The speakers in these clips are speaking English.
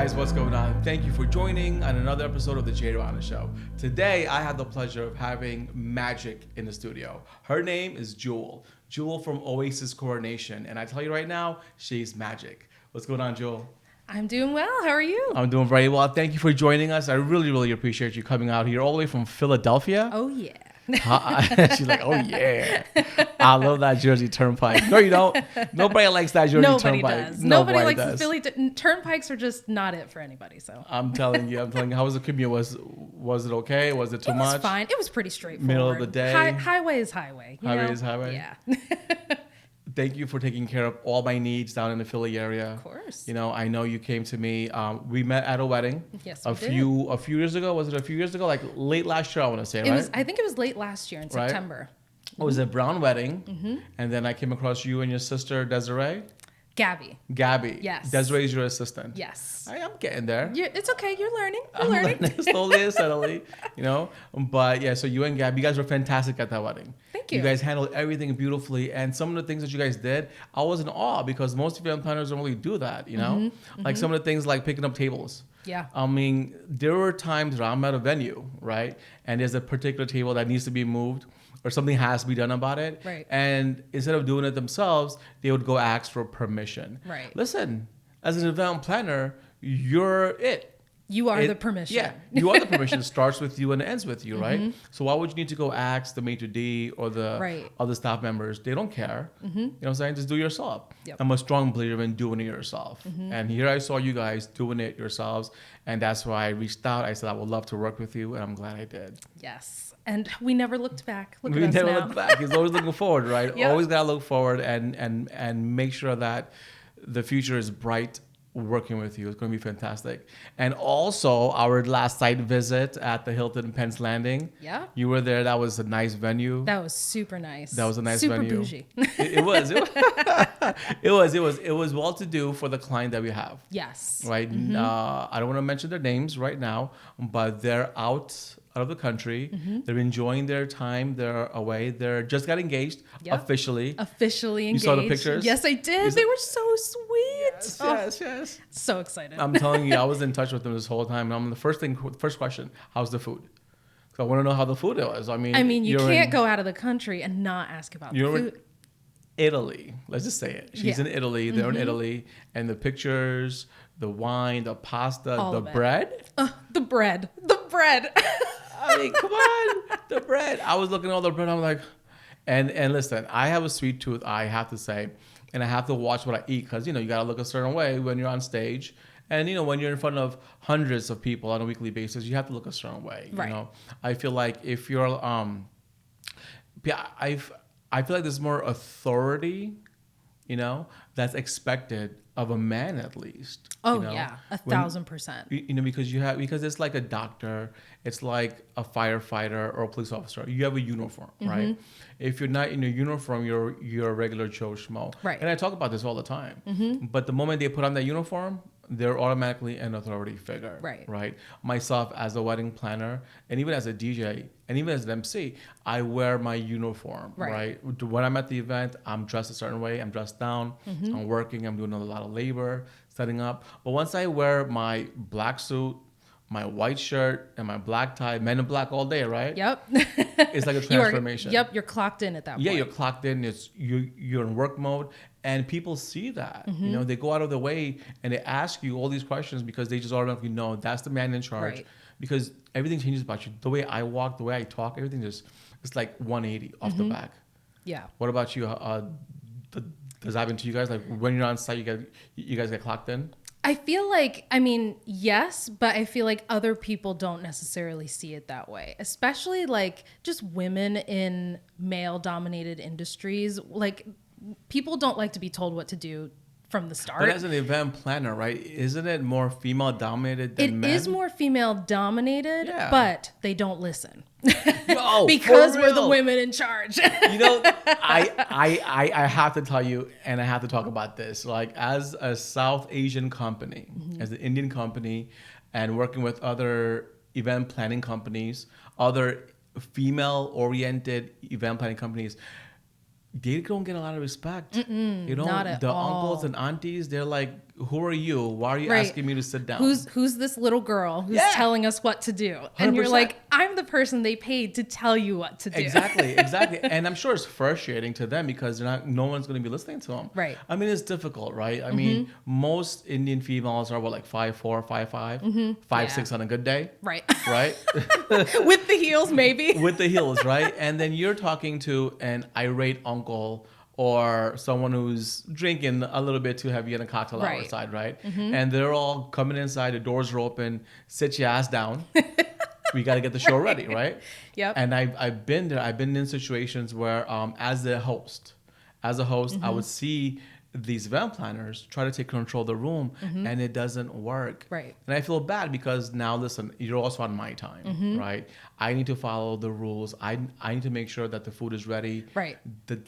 guys, what's going on? Thank you for joining on another episode of the Rana Show. Today, I have the pleasure of having Magic in the studio. Her name is Jewell. Jewell from Oasis Coronation. And I tell you right now, she's magic. What's going on, Jewell? I'm doing well. How are you? I'm doing very well. Thank you for joining us. I really, really appreciate you coming out here all the way from Philadelphia. Oh, yeah. She's like, oh, yeah. I love that Jersey Turnpike. No, you don't. Nobody likes that Jersey Nobody Turnpike. does. Nobody likes the Philly. Turnpikes are just not it for anybody. So I'm telling you. How was the commute? Was it okay? Was it too much? It was fine. It was pretty straightforward. Middle of the day. Highway is highway. Highway is highway. Yeah. Thank you for taking care of all my needs down in the Philly area. Of course. You know, I know you came to me. We met at a wedding. Yes, a few years ago. Was it a few years ago? Like late last year, I want to say, right? I think it was late last year in September. It was a brown wedding, and then I came across you and your sister Desiree. Gabby. Yes. Desiree's your assistant. Yes. I'm getting there. It's okay. You're learning. I'm learning slowly and steadily, you know. But yeah, so you and Gabby, you guys were fantastic at that wedding. Thank you. You guys handled everything beautifully, and some of the things that you guys did, I was in awe because most event planners don't really do that, you know. Like some of the things like picking up tables. Yeah. I mean, there were times where I'm at a venue, right, and there's a particular table that needs to be moved, or something has to be done about it. Right. And instead of doing it themselves, they would go ask for permission. Right. Listen, as an event planner, you're it. You are the permission. Yeah, you are the permission. It starts with you and it ends with you, right? So why would you need to go ask the maitre d' or the other staff members? They don't care. You know what I'm saying? Just do it yourself. Yep. I'm a strong believer in doing it yourself. And here I saw you guys doing it yourselves. And that's why I reached out. I said, I would love to work with you. And I'm glad I did. Yes. And we never looked back. We never looked back. He's always looking forward, right? Yep. Always got to look forward and make sure that the future is bright. Working with you, it's going to be fantastic. And also our last site visit at the Hilton Penn's Landing. Yeah, you were there. That was a nice venue. That was super nice. That was a nice super venue. Bougie. It was. It was well to do for the client that we have. Yes. Right. I don't want to mention their names right now, but they're out of the country. They're enjoying their time. They're away. They're just got engaged officially. Officially engaged. You saw the pictures? Yes, I did. They were so sweet. Yes. So excited. I'm telling you, I was in touch with them this whole time. And the first question, how's the food? So I want to know how the food was. I mean, you can't go out of the country and not ask about the food. Italy. Let's just say it. She's in Italy. They're in Italy. And the pictures, the wine, the pasta, the bread. The bread. I mean, come on. The bread. I was looking at all the bread. I'm like, and listen, I have a sweet tooth, I have to say. And I have to watch what I eat because, you know, you got to look a certain way when you're on stage. And, you know, when you're in front of hundreds of people on a weekly basis, you have to look a certain way. Right. You know, I feel like if you're, I feel like there's more authority, you know, that's expected of a man at least. Oh, you know? yeah, 1,000%. You know, because it's like a doctor, it's like a firefighter or a police officer. You have a uniform, right? If you're not in a uniform, you're a regular Joe Schmo. Right. And I talk about this all the time. But the moment they put on that uniform, they're automatically an authority figure. Right. Myself as a wedding planner, and even as a DJ, and even as an MC, I wear my uniform. Right. When I'm at the event, I'm dressed a certain way. I'm dressed down. I'm working. I'm doing a lot of labor, setting up. But once I wear my black suit, my white shirt, and my black tie, men in black all day, right? Yep. It's like a transformation. You're clocked in at that point. Yeah, you're clocked in. You're in work mode, and people see that. You know, they go out of their way and they ask you all these questions because they just automatically know that's the man in charge. Right. Because everything changes about you. The way I walk, the way I talk, everything just it's like 180 off the back. Yeah. What about you? Does that happen to you guys? Like when you're on site, you guys get clocked in? I feel like, yes, but I feel like other people don't necessarily see it that way, especially like just women in male-dominated industries. Like people don't like to be told what to do from the start. But as an event planner, right, isn't it more female-dominated than men? It is more female-dominated, but they don't listen. Yo, because we're the women in charge. You know, I have to tell you, and I have to talk about this. Like, as a South Asian company, as an Indian company, and working with other event planning companies, other female-oriented event planning companies, they don't get a lot of respect. Not at the all. uncles and aunties, they're like, who are you? Why are you asking me to sit down? Who's this little girl who's telling us what to do? And 100%. you're like, I'm the person they paid to tell you what to do. Exactly. And I'm sure it's frustrating to them because no one's going to be listening to them. Right. I mean, it's difficult, right? I mean, most Indian females are like 5'4", 5'5", 5'6" on a good day. Right. Right. With the heels, maybe. With the heels, right? And then you're talking to an irate uncle or someone who's drinking a little bit too heavy in a cocktail hour side, right? And they're all coming inside, the doors are open, sit your ass down. We got to get the show ready, right? Yep. And I've been there. I've been in situations where as a host, I would see these event planners try to take control of the room and it doesn't work. Right. And I feel bad because now, listen, you're also on my time, right? I need to follow the rules. I need to make sure that the food is ready. Right.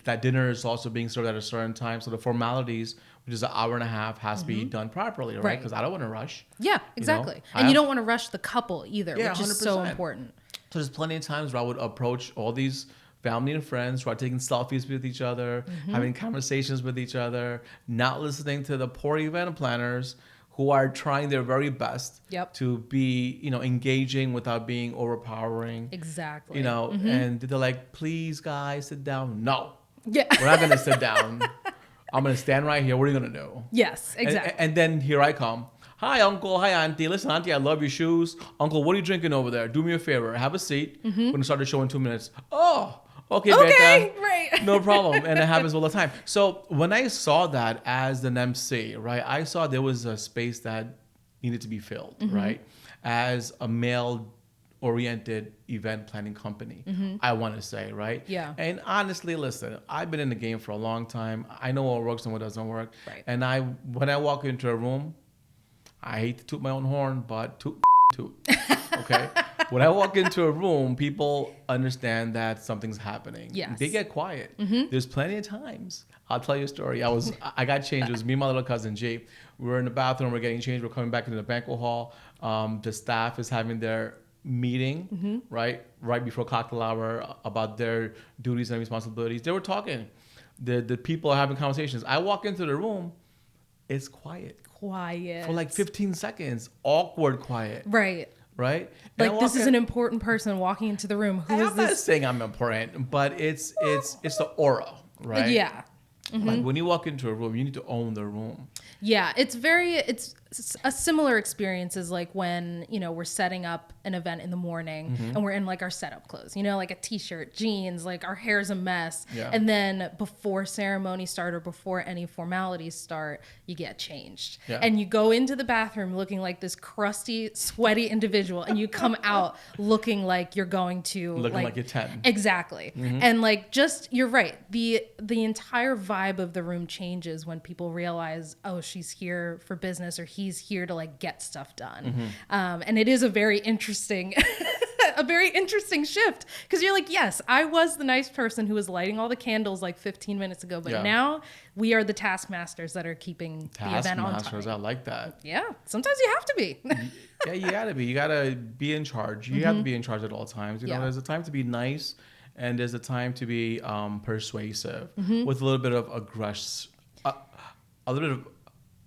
That dinner is also being served at a certain time. So the formalities, which is an hour and a half, has to be done properly, right? Because I don't want to rush. Yeah, exactly. And you don't want to rush the couple either, which is so important. So there's plenty of times where I would approach all these family and friends who are taking selfies with each other, having conversations with each other, not listening to the poor event planners who are trying their very best to be, engaging without being overpowering. Exactly. And they're like, please, guys, sit down. No. Yeah. We're not going to sit down. I'm going to stand right here. What are you going to do? Yes, exactly. And then here I come. Hi, Uncle. Hi, Auntie. Listen, Auntie, I love your shoes. Uncle, what are you drinking over there? Do me a favor. Have a seat. We're going to start the show in 2 minutes. Oh, okay, Beta. Right. No problem. And it happens all the time. So when I saw that as an MC, right, I saw there was a space that needed to be filled, right? As a male-oriented event planning company, I want to say, right? Yeah. And honestly, listen, I've been in the game for a long time. I know what works and what doesn't work. Right. And when I walk into a room, I hate to toot my own horn, but toot. Okay? When I walk into a room, people understand that something's happening. Yes. They get quiet. There's plenty of times. I'll tell you a story. I got changed. It was me and my little cousin, G. We were in the bathroom. We're getting changed. We're coming back into the banquet hall. The staff is having their meeting, right before cocktail hour about their duties and responsibilities. They were talking. The people are having conversations. I walk into the room. It's quiet. For like 15 seconds. Awkward quiet. Right. Right? Like this is an important person walking into the room. Who is I'm this? not saying I'm important, but it's the aura, right? Yeah. Like when you walk into a room, you need to own the room. Yeah, it's a similar experience as like when, we're setting up an event in the morning and we're in like our setup clothes, like a t-shirt, jeans, like our hair's a mess. Yeah. And then before ceremony start or before any formalities start, you get changed. Yeah. And you go into the bathroom looking like this crusty, sweaty individual and you come out looking like you're going to looking like you're 10. Exactly. And like you're right. The entire vibe of the room changes when people realize, oh, she's here for business or he's here to like get stuff done. And it is a very interesting shift because you're like, yes, I was the nice person who was lighting all the candles like 15 minutes ago, but now we are the taskmasters that are keeping the event on time. I like that. Yeah, sometimes you have to be. Yeah, you gotta be. You gotta be in charge. You have to be in charge at all times. There's a time to be nice and there's a time to be persuasive with a little bit of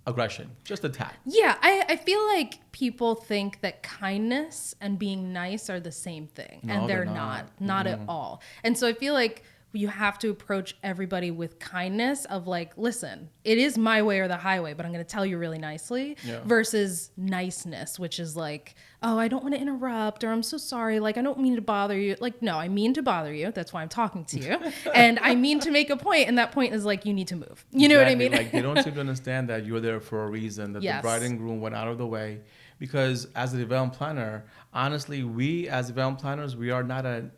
aggression, just a tad. Yeah, I feel like people think that kindness and being nice are the same thing, and they're not at all. And so I feel like you have to approach everybody with kindness of like, listen, it is my way or the highway, but I'm going to tell you really nicely versus niceness, which is like, oh, I don't want to interrupt or I'm so sorry. Like, I don't mean to bother you. Like, no, I mean to bother you. That's why I'm talking to you. And I mean to make a point. And that point is like, you need to move. You know what I mean? Like they don't seem to understand that you're there for a reason, that the bride and groom went out of the way. Because as an event planner, honestly, we as event planners, we are not a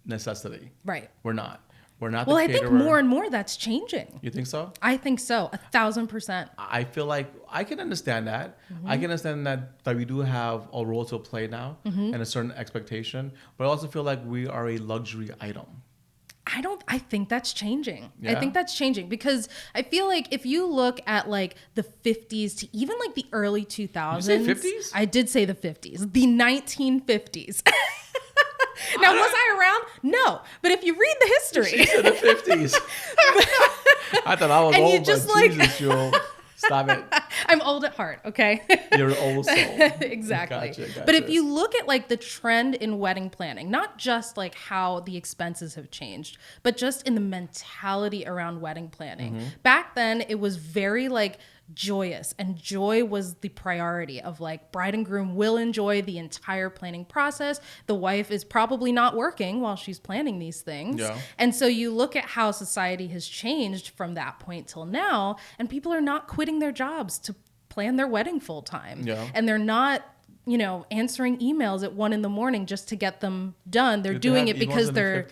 necessity. Right. We're not. We're not. Well, I think more and more that's changing. You think so? I think so. 1,000%. I feel like I can understand that. I can understand that we do have a role to play now and a certain expectation, but I also feel like we are a luxury item. I think that's changing. Yeah? I think that's changing because I feel like if you look at like the 50s to even like the early 2000s. You say 50s? I did say the 50s. The 1950s. Now, was I around? No. But if you read the history. She said the 50s. I thought I was old, but Jesus, Jewell. Stop it. I'm old at heart, okay? You're old soul. Exactly. Gotcha. But if you look at like the trend in wedding planning, not just like how the expenses have changed, but just in the mentality around wedding planning. Back then, it was very like joyous, and joy was the priority of like bride and groom will enjoy the entire planning process. The wife is probably not working while she's planning these things. Yeah. And so you look at how society has changed from that point till now, and people are not quitting their jobs to plan their wedding full time. Yeah. And they're not, you know, answering emails at 1 a.m. just to get them done. They're doing it because they're,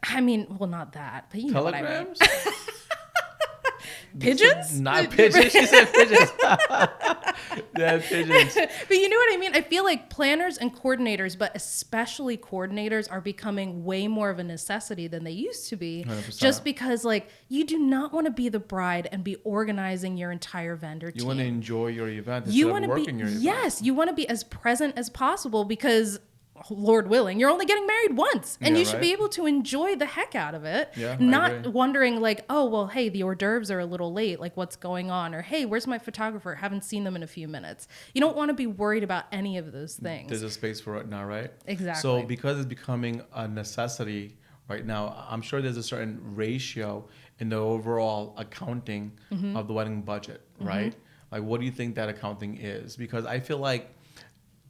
I mean, well, not that, but you know what I mean. Pigeons? Not pigeons. She said pigeons. Yeah, pigeons. But you know what I mean? I feel like planners and coordinators, but especially coordinators, are becoming way more of a necessity than they used to be. 100%. Just because, like, you do not want to be the bride and be organizing your entire vendor team. You want to enjoy your event instead of working your event. Yes, you want to be as present as possible because, Lord willing, you're only getting married once, and you should be able to enjoy the heck out of it. Yeah, not wondering like, oh, well, hey, the hors d'oeuvres are a little late, like what's going on? Or hey, where's my photographer? Haven't seen them in a few minutes. You don't want to be worried about any of those things. There's a space for it now, right? Exactly. So because it's becoming a necessity right now, I'm sure there's a certain ratio in the overall accounting of the wedding budget, right? Like, what do you think that accounting is? Because I feel like,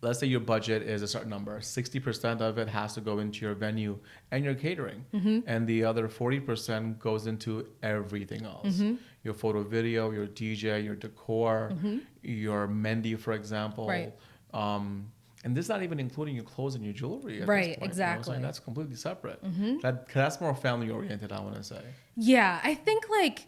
let's say your budget is a certain number, 60% of it has to go into your venue and your catering. And the other 40% goes into everything else. Your photo video, your DJ, your decor, your Mendy, for example. Right. And this is not even including your clothes and your jewelry. At Right, this point, exactly. You know, that's completely separate. That's more family oriented, I want to say. Yeah, I think like,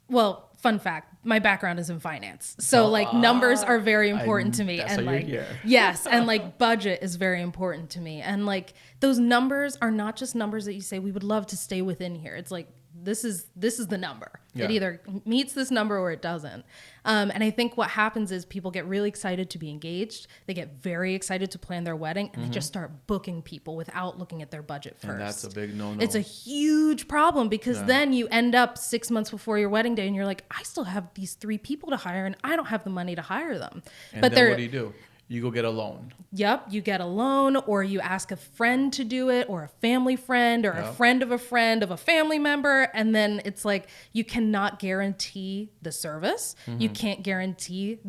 well, fun fact, my background is in finance. So like numbers are very important to me. That's And why like, you're here. yes. And like budget is very important to me. And like those numbers are not just numbers that you say, we would love to stay within here. It's like, this is the number. Yeah. It either meets this number or it doesn't. And I think what happens is people get really excited to be engaged. They get very excited to plan their wedding, and they just start booking people without looking at their budget first. And that's a big no-no. It's a huge problem because then you end up 6 months before your wedding day and you're like, I still have these 3 people to hire and I don't have the money to hire them. And but then what do? You go get a loan. Yep, you get a loan, or you ask a friend to do it, or a family friend, or a friend of a family member. And then it's like, you cannot guarantee the service. You can't guarantee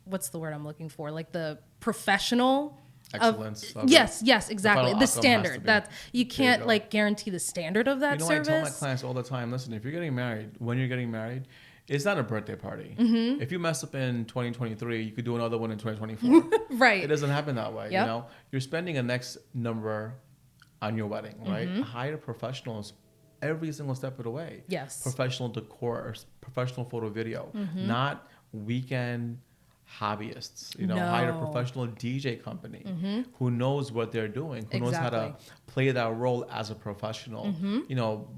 what's the word I'm looking for? Like the professional excellence. Yes, exactly. The standard that you can't you like guarantee the standard of that service. I tell my clients all the time, listen, if you're getting married, when you're getting married, it's not a birthday party. If you mess up in 2023, you could do another one in 2024. Right. It doesn't happen that way. You know, you're spending a next number on your wedding, right? Hire professionals every single step of the way. Yes. Professional decor, professional photo video, not weekend hobbyists. You know, hire a professional DJ company who knows what they're doing, who knows how to play that role as a professional. You know,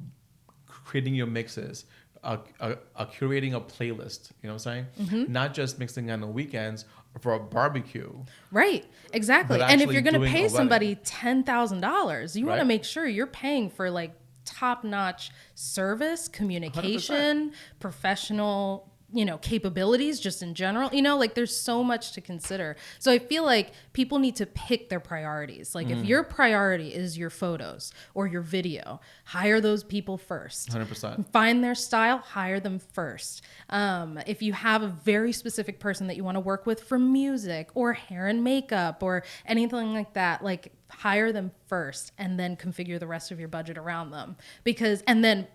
creating your mixes. Curating a playlist, you know what I'm saying? Not just mixing on the weekends for a barbecue. Right, exactly. And if you're going to pay somebody $10,000, you want to make sure you're paying for like top-notch service, communication, 100%. Professional, you know, capabilities just in general. You know, like there's so much to consider. So I feel like people need to pick their priorities. Like if your priority is your photos or your video, hire those people first. 100%. Find their style, hire them first. If you have a very specific person that you want to work with for music or hair and makeup or anything like that, like hire them first and then configure the rest of your budget around them.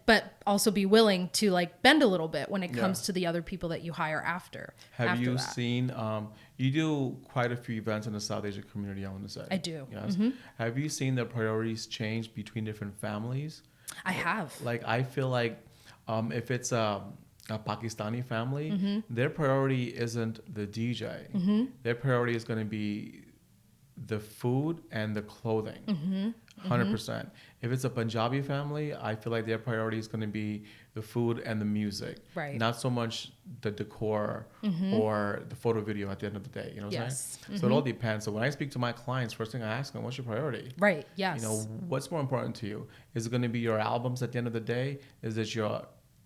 But also be willing to like bend a little bit when it comes to the other people that you hire after. Have you seen, you do quite a few events in the South Asian community, I want to say. I do. Yes. Have you seen the priorities change between different families? I have. Like, I feel like if it's a Pakistani family, their priority isn't the DJ. Their priority is going to be the food and the clothing. 100%. If it's a Punjabi family, I feel like their priority is going to be the food and the music. Right. Not so much the decor or the photo video at the end of the day. You know what I'm saying? So it all depends. So when I speak to my clients, first thing I ask them, what's your priority? Right. Yes. You know, what's more important to you? Is it going to be your albums at the end of the day? Is it your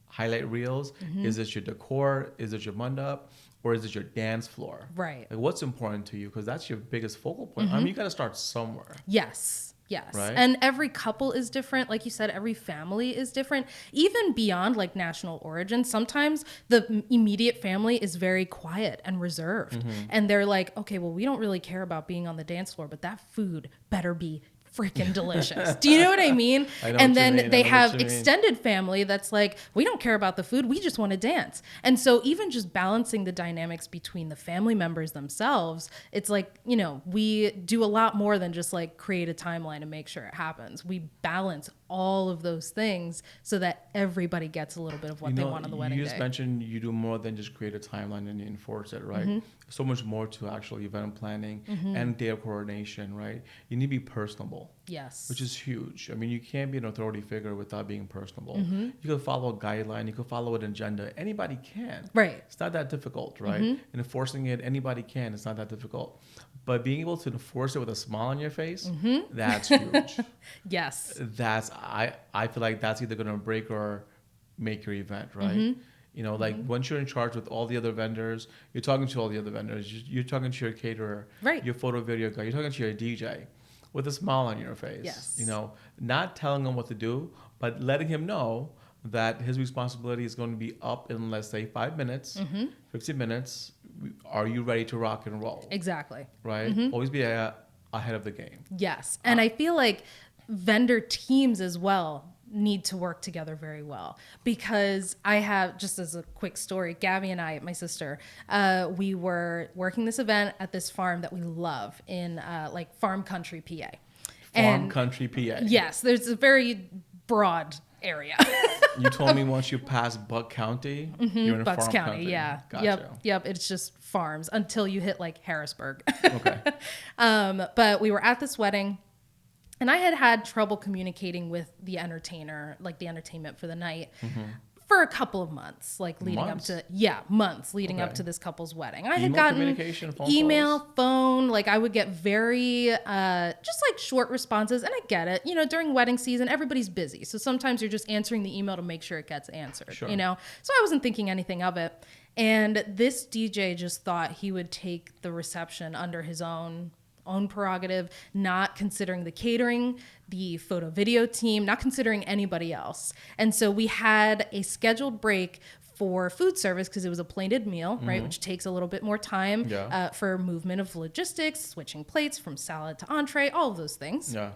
highlight reels? Is it your decor? Is it your mandap? Or is it your dance floor? Right. Like, what's important to you? Because that's your biggest focal point. I mean, you got to start somewhere. Yes. Right? And every couple is different. Like you said, every family is different. Even beyond like national origin, sometimes the immediate family is very quiet and reserved. And they're like, okay, well, we don't really care about being on the dance floor, but that food better be freaking delicious. Do you know what I mean? And then they have extended family that's like, we don't care about the food, we just want to dance. And so even just balancing the dynamics between the family members themselves, it's like, you know, we do a lot more than just like create a timeline and make sure it happens. We balance all of those things so that everybody gets a little bit of what they want on the wedding day. You just mentioned you do more than just create a timeline and enforce it, right? So much more to actual event planning and day of coordination, right? You need to be personable. Yes. Which is huge. I mean, you can't be an authority figure without being personable. You can follow a guideline, you can follow an agenda. Anybody can. Right. It's not that difficult, right? And enforcing it, anybody can. It's not that difficult. But being able to enforce it with a smile on your face, that's huge. Yes. That's I feel like that's either going to break or make your event, right? You know, like once you're in charge with all the other vendors, you're talking to all the other vendors, you're talking to your caterer, right, your photo video guy, you're talking to your DJ with a smile on your face. Yes. You know, not telling him what to do, but letting him know that his responsibility is going to be up in, let's say, 5 minutes, 50 minutes. Are you ready to rock and roll? Exactly. Right? Always be ahead of the game. Yes. And I feel like vendor teams as well need to work together very well, because I have, just as a quick story, Gabby and I, my sister, we were working this event at this farm that we love in like farm country PA. Country PA. Yes, there's a very broad area. You told me once you pass Buck County, you're in Bucks farm County, country. yeah. Gotcha. Yep. It's just farms until you hit like Harrisburg. Okay. But we were at this wedding, and I had trouble communicating with the entertainer, like the entertainment for the night, for a couple of months, like leading up to, months leading up to this couple's wedding. I had gotten email, phone, like I would get very, just like short responses. And I get it, you know, during wedding season, everybody's busy. So sometimes you're just answering the email to make sure it gets answered, you know? So I wasn't thinking anything of it. And this DJ just thought he would take the reception under his own prerogative, not considering the catering, the photo video team, not considering anybody else. And so we had a scheduled break for food service because it was a plated meal, right, which takes a little bit more time for movement of logistics, switching plates from salad to entree, all of those things. Yeah.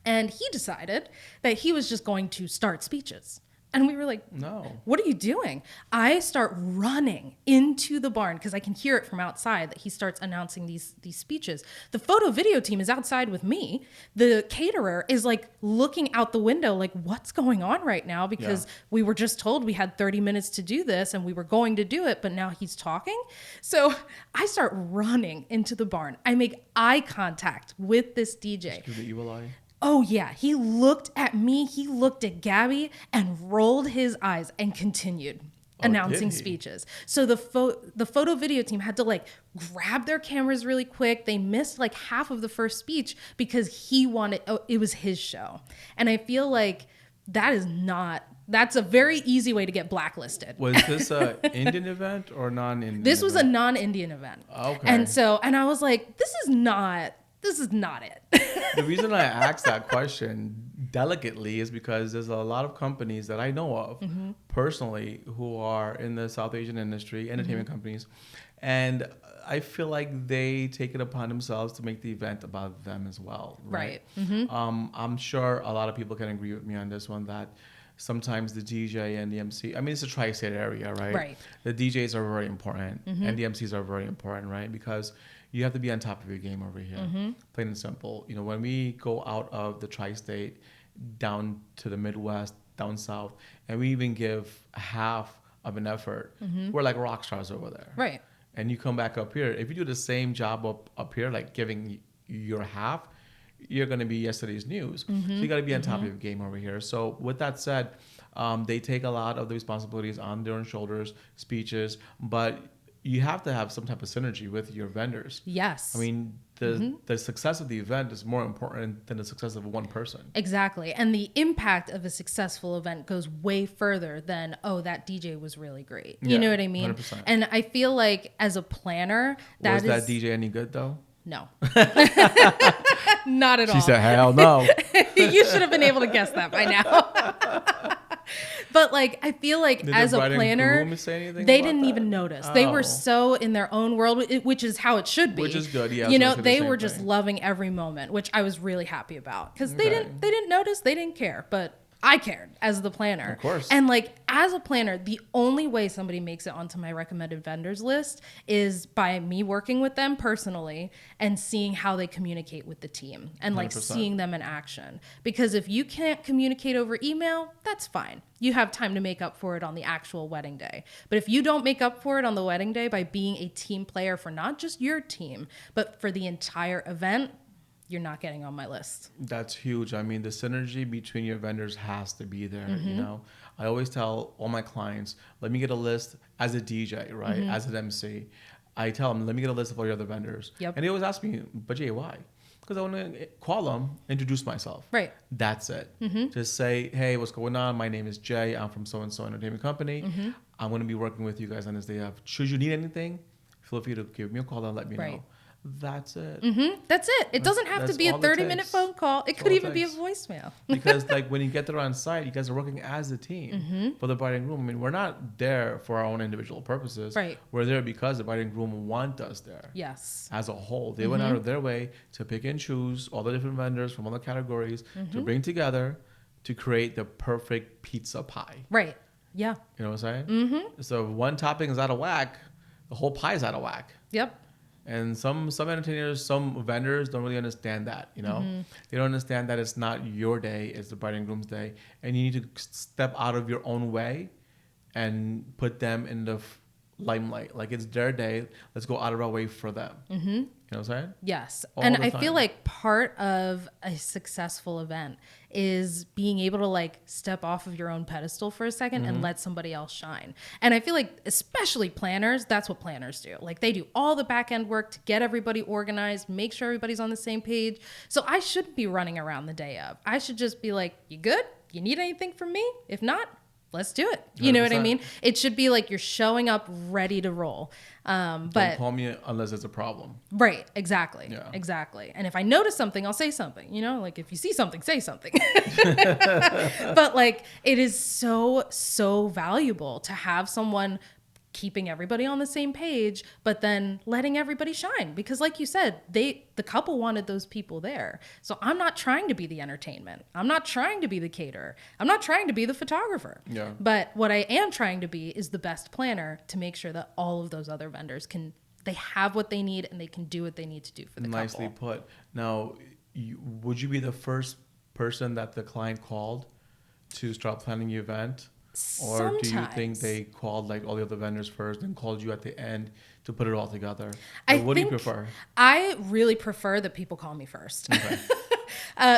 And he decided that he was just going to start speeches. And we were like, no, what are you doing? I start running into the barn because I can hear it from outside that he starts announcing these speeches. The photo video team is outside with me. The caterer is like looking out the window like, what's going on right now? Because we were just told we had 30 minutes to do this and we were going to do it, but now he's talking. So I start running into the barn. I make eye contact with this DJ. Just the evil eye. Oh, yeah. He looked at me, he looked at Gabby, and rolled his eyes and continued announcing speeches. So the photo video team had to like grab their cameras really quick. They missed like half of the first speech because it was his show. And I feel like that's a very easy way to get blacklisted. Was this an Indian event or non-Indian? This was a non-Indian event. Okay. And I was like, this is not it. The reason I asked that question delicately is because there's a lot of companies that I know of personally who are in the South Asian industry, entertainment companies, and I feel like they take it upon themselves to make the event about them as well. Right. I'm sure a lot of people can agree with me on this one that sometimes the DJ and the MC, I mean, it's a tri-state area, right? Right. The DJs are very important and the MCs are very important, right? Because you have to be on top of your game over here, plain and simple. You know, when we go out of the tri-state down to the Midwest, down south, and we even give half of an effort, we're like rock stars over there. Right. And you come back up here, if you do the same job up here, like giving your half, you're going to be yesterday's news. So you got to be on top of your game over here. So with that said, they take a lot of the responsibilities on their own shoulders, speeches, but you have to have some type of synergy with your vendors. Yes. I mean, the success of the event is more important than the success of one person. Exactly. And the impact of a successful event goes way further than, oh, that DJ was really great. You know what I mean? 100%. And I feel like as a planner, was that DJ any good though? No. Not at all. She said, hell no. You should have been able to guess that by now. But like, I feel like as a planner, they didn't even notice. They were so in their own world, which is how it should be. Which is good, yeah. You know, they were just loving every moment, which I was really happy about because they didn't notice, they didn't care, but I cared as the planner. Of course. And like as a planner, the only way somebody makes it onto my recommended vendors list is by me working with them personally and seeing how they communicate with the team and like 100%. seeing them in action. Because if you can't communicate over email, that's fine. You have time to make up for it on the actual wedding day. But if you don't make up for it on the wedding day by being a team player for not just your team, but for the entire event, you're not getting on my list. That's huge. I mean, the synergy between your vendors has to be there. You know, I always tell all my clients, let me get a list as a DJ, right? As an MC. I tell them, let me get a list of all your other vendors. Yep. And they always ask me, but Jay, why? Because I want to call them, introduce myself. Right. That's it. Just say, hey, what's going on? My name is Jay. I'm from so-and-so entertainment company. I'm going to be working with you guys on this day of. Should you need anything, feel free to give me a call and let me know. That's it. That's it. It doesn't have to be a 30-minute phone call. It could even be a voicemail. Because like when you get there on site, you guys are working as a team for the bride and groom. I mean, we're not there for our own individual purposes. Right. We're there because the bride and groom want us there. Yes. As a whole. They went out of their way to pick and choose all the different vendors from all the categories to bring together to create the perfect pizza pie. Right. Yeah. You know what I'm saying? So if one topping is out of whack, the whole pie is out of whack. Yep. And some entertainers, some vendors don't really understand that, you know? They don't understand that it's not your day, it's the bride and groom's day. And you need to step out of your own way and put them in the limelight. Like it's their day, let's go out of our way for them. You know what I'm saying? Yes. All and the I time. feel like part of a successful event is being able to like step off of your own pedestal for a second and let somebody else shine. And I feel like especially planners, that's what planners do. Like they do all the back end work to get everybody organized, make sure everybody's on the same page. So I shouldn't be running around the day of. I should just be like, you good? You need anything from me? If not, let's do it. You 100%. Know what I mean? It should be like you're showing up ready to roll. But don't call me unless it's a problem. Right. Exactly. Yeah. Exactly. And if I notice something, I'll say something, you know, like if you see something, say something. But like, it is so valuable to have someone keeping everybody on the same page, but then letting everybody shine. Because like you said, the couple wanted those people there. So I'm not trying to be the entertainment. I'm not trying to be the caterer. I'm not trying to be the photographer. Yeah. But what I am trying to be is the best planner to make sure that all of those other vendors they have what they need and they can do what they need to do for the couple. Nicely put. Now, would you be the first person that the client called to start planning the event? Or Sometimes. do you think they called like all the other vendors first and called you at the end to put it all together? What do you prefer? I really prefer that people call me first. Okay.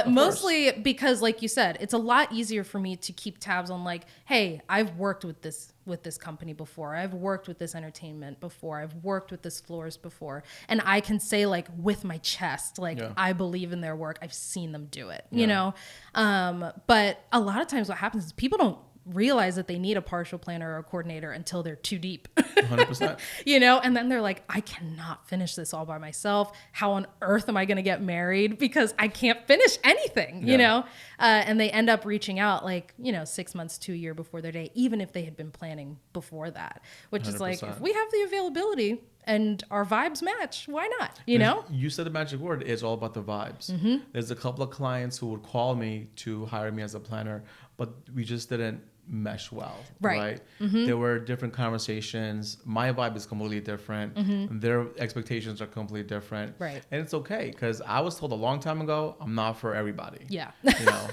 Mostly because, like you said, it's a lot easier for me to keep tabs on like, hey, I've worked with this company before. I've worked with this entertainment before. I've worked with this florist before. And I can say like with my chest, like I believe in their work. I've seen them do it, you know? But a lot of times what happens is people don't realize that they need a partial planner or a coordinator until they're too deep. 100%. You know, and then they're like, I cannot finish this all by myself. How on earth am I going to get married? Because I can't finish anything, you know? And they end up reaching out like, 6 months to a year before their day, even if they had been planning before that, which 100%. Is like, if we have the availability and our vibes match, why not? You know? You said the magic word. It's all about the vibes. There's a couple of clients who would call me to hire me as a planner, but we just didn't mesh well, right? There were different conversations. My vibe is completely different. Their expectations are completely different. Right. And it's okay because I was told a long time ago, I'm not for everybody. Yeah. You know,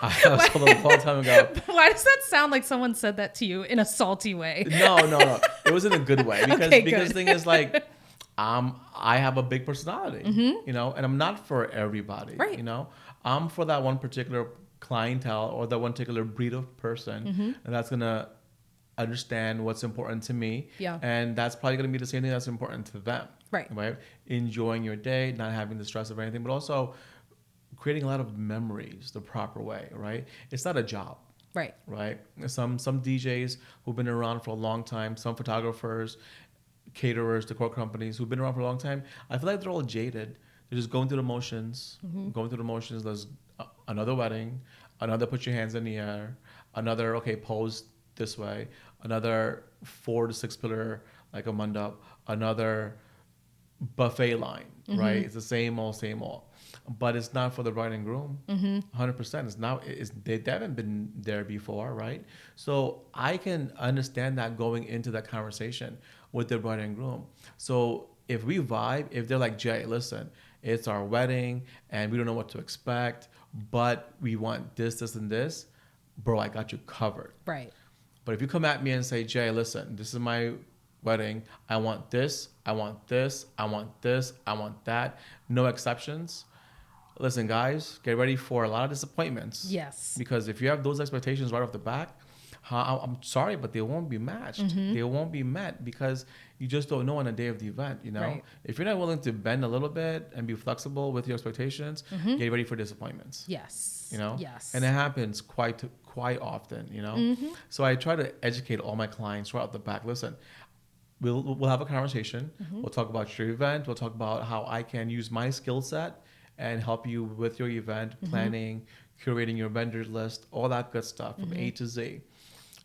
I was told a long time ago. Why does that sound like someone said that to you in a salty way? No. It was in a good way because the thing is like, I have a big personality, you know, and I'm not for everybody, right. You know, I'm for that one particular clientele or that one particular breed of person and that's gonna understand what's important to me. Yeah. And that's probably going to be the same thing that's important to them. Right. Right. Enjoying your day, not having the stress of anything, but also creating a lot of memories the proper way. Right. It's not a job. Right. Right. Some DJs who've been around for a long time, some photographers, caterers, decor companies who've been around for a long time, I feel like they're all jaded. They're just going through the motions, There's another wedding, another put your hands in the air, another, okay, pose this way, another 4 to 6 pillar, like a mandap, another buffet line, right? It's the same old. But it's not for the bride and groom. 100%. It's not. They haven't been there before, right? So I can understand that going into that conversation with the bride and groom. So if we vibe, if they're like, Jay, listen, it's our wedding and we don't know what to expect, but we want this, and this, bro, I got you covered. Right. But if you come at me and say, Jay, listen, this is my wedding. I want this, I want this, I want this, I want that. No exceptions. Listen, guys, get ready for a lot of disappointments. Yes. Because if you have those expectations right off the back, I'm sorry, but they won't be matched. They won't be met because you just don't know on the day of the event, you know? Right. If you're not willing to bend a little bit and be flexible with your expectations, get ready for disappointments. Yes. You know? Yes. And it happens quite often, you know? So I try to educate all my clients right off the back. Listen, we'll have a conversation. We'll talk about your event. We'll talk about how I can use my skill set and help you with your event planning, curating your vendor list, all that good stuff from A to Z.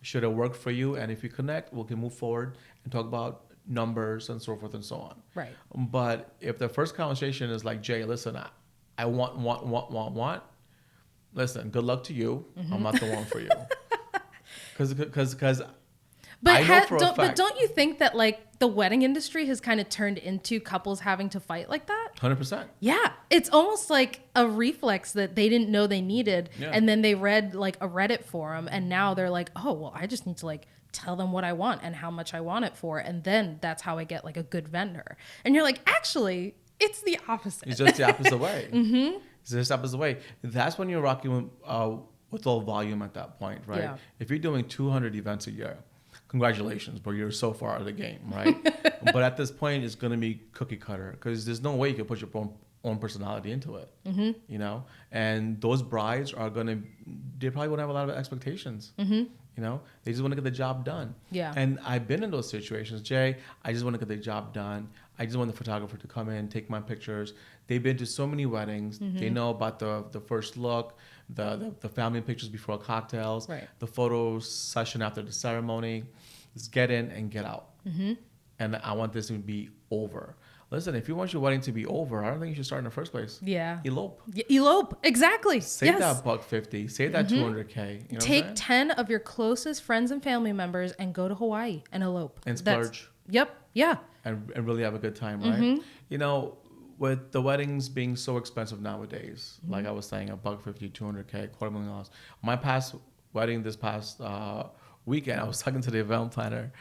Should it work for you? And if you connect, we can move forward and talk about numbers and so forth and so on. Right. But if the first conversation is like, Jay, listen, I want. Listen, good luck to you. I'm not the one for you. Because But don't you think that like the wedding industry has kind of turned into couples having to fight like that? 100%. Yeah. It's almost like a reflex that they didn't know they needed. Yeah. And then they read like a Reddit forum and now they're like, oh, well, I just need to like tell them what I want and how much I want it for. And then that's how I get like a good vendor. And you're like, actually, it's the opposite. It's just the opposite way. It's just the opposite way. That's when you're rocking with all volume at that point, right? Yeah. If you're doing 200 events a year, congratulations, bro, you're so far out of the game, right? But at this point, it's going to be cookie cutter because there's no way you can put your own personality into it, you know? And those brides are they probably won't have a lot of expectations, you know? They just want to get the job done. Yeah. And I've been in those situations. Jay, I just want to get the job done. I just want the photographer to come in, take my pictures. They've been to so many weddings. They know about the first look, the family pictures before cocktails, right. the photo session after the ceremony. Just get in and get out. And I want this to be over. Listen, if you want your wedding to be over, I don't think you should start in the first place. Yeah. Elope. Elope. Exactly. Save that $150. Save that $200K. You know Take 10 of your closest friends and family members and go to Hawaii and elope. And splurge. Yep. Yeah. And really have a good time, right? You know, with the weddings being so expensive nowadays, like I was saying, $150, $200K, $250,000. My past wedding this past weekend, I was talking to the event planner.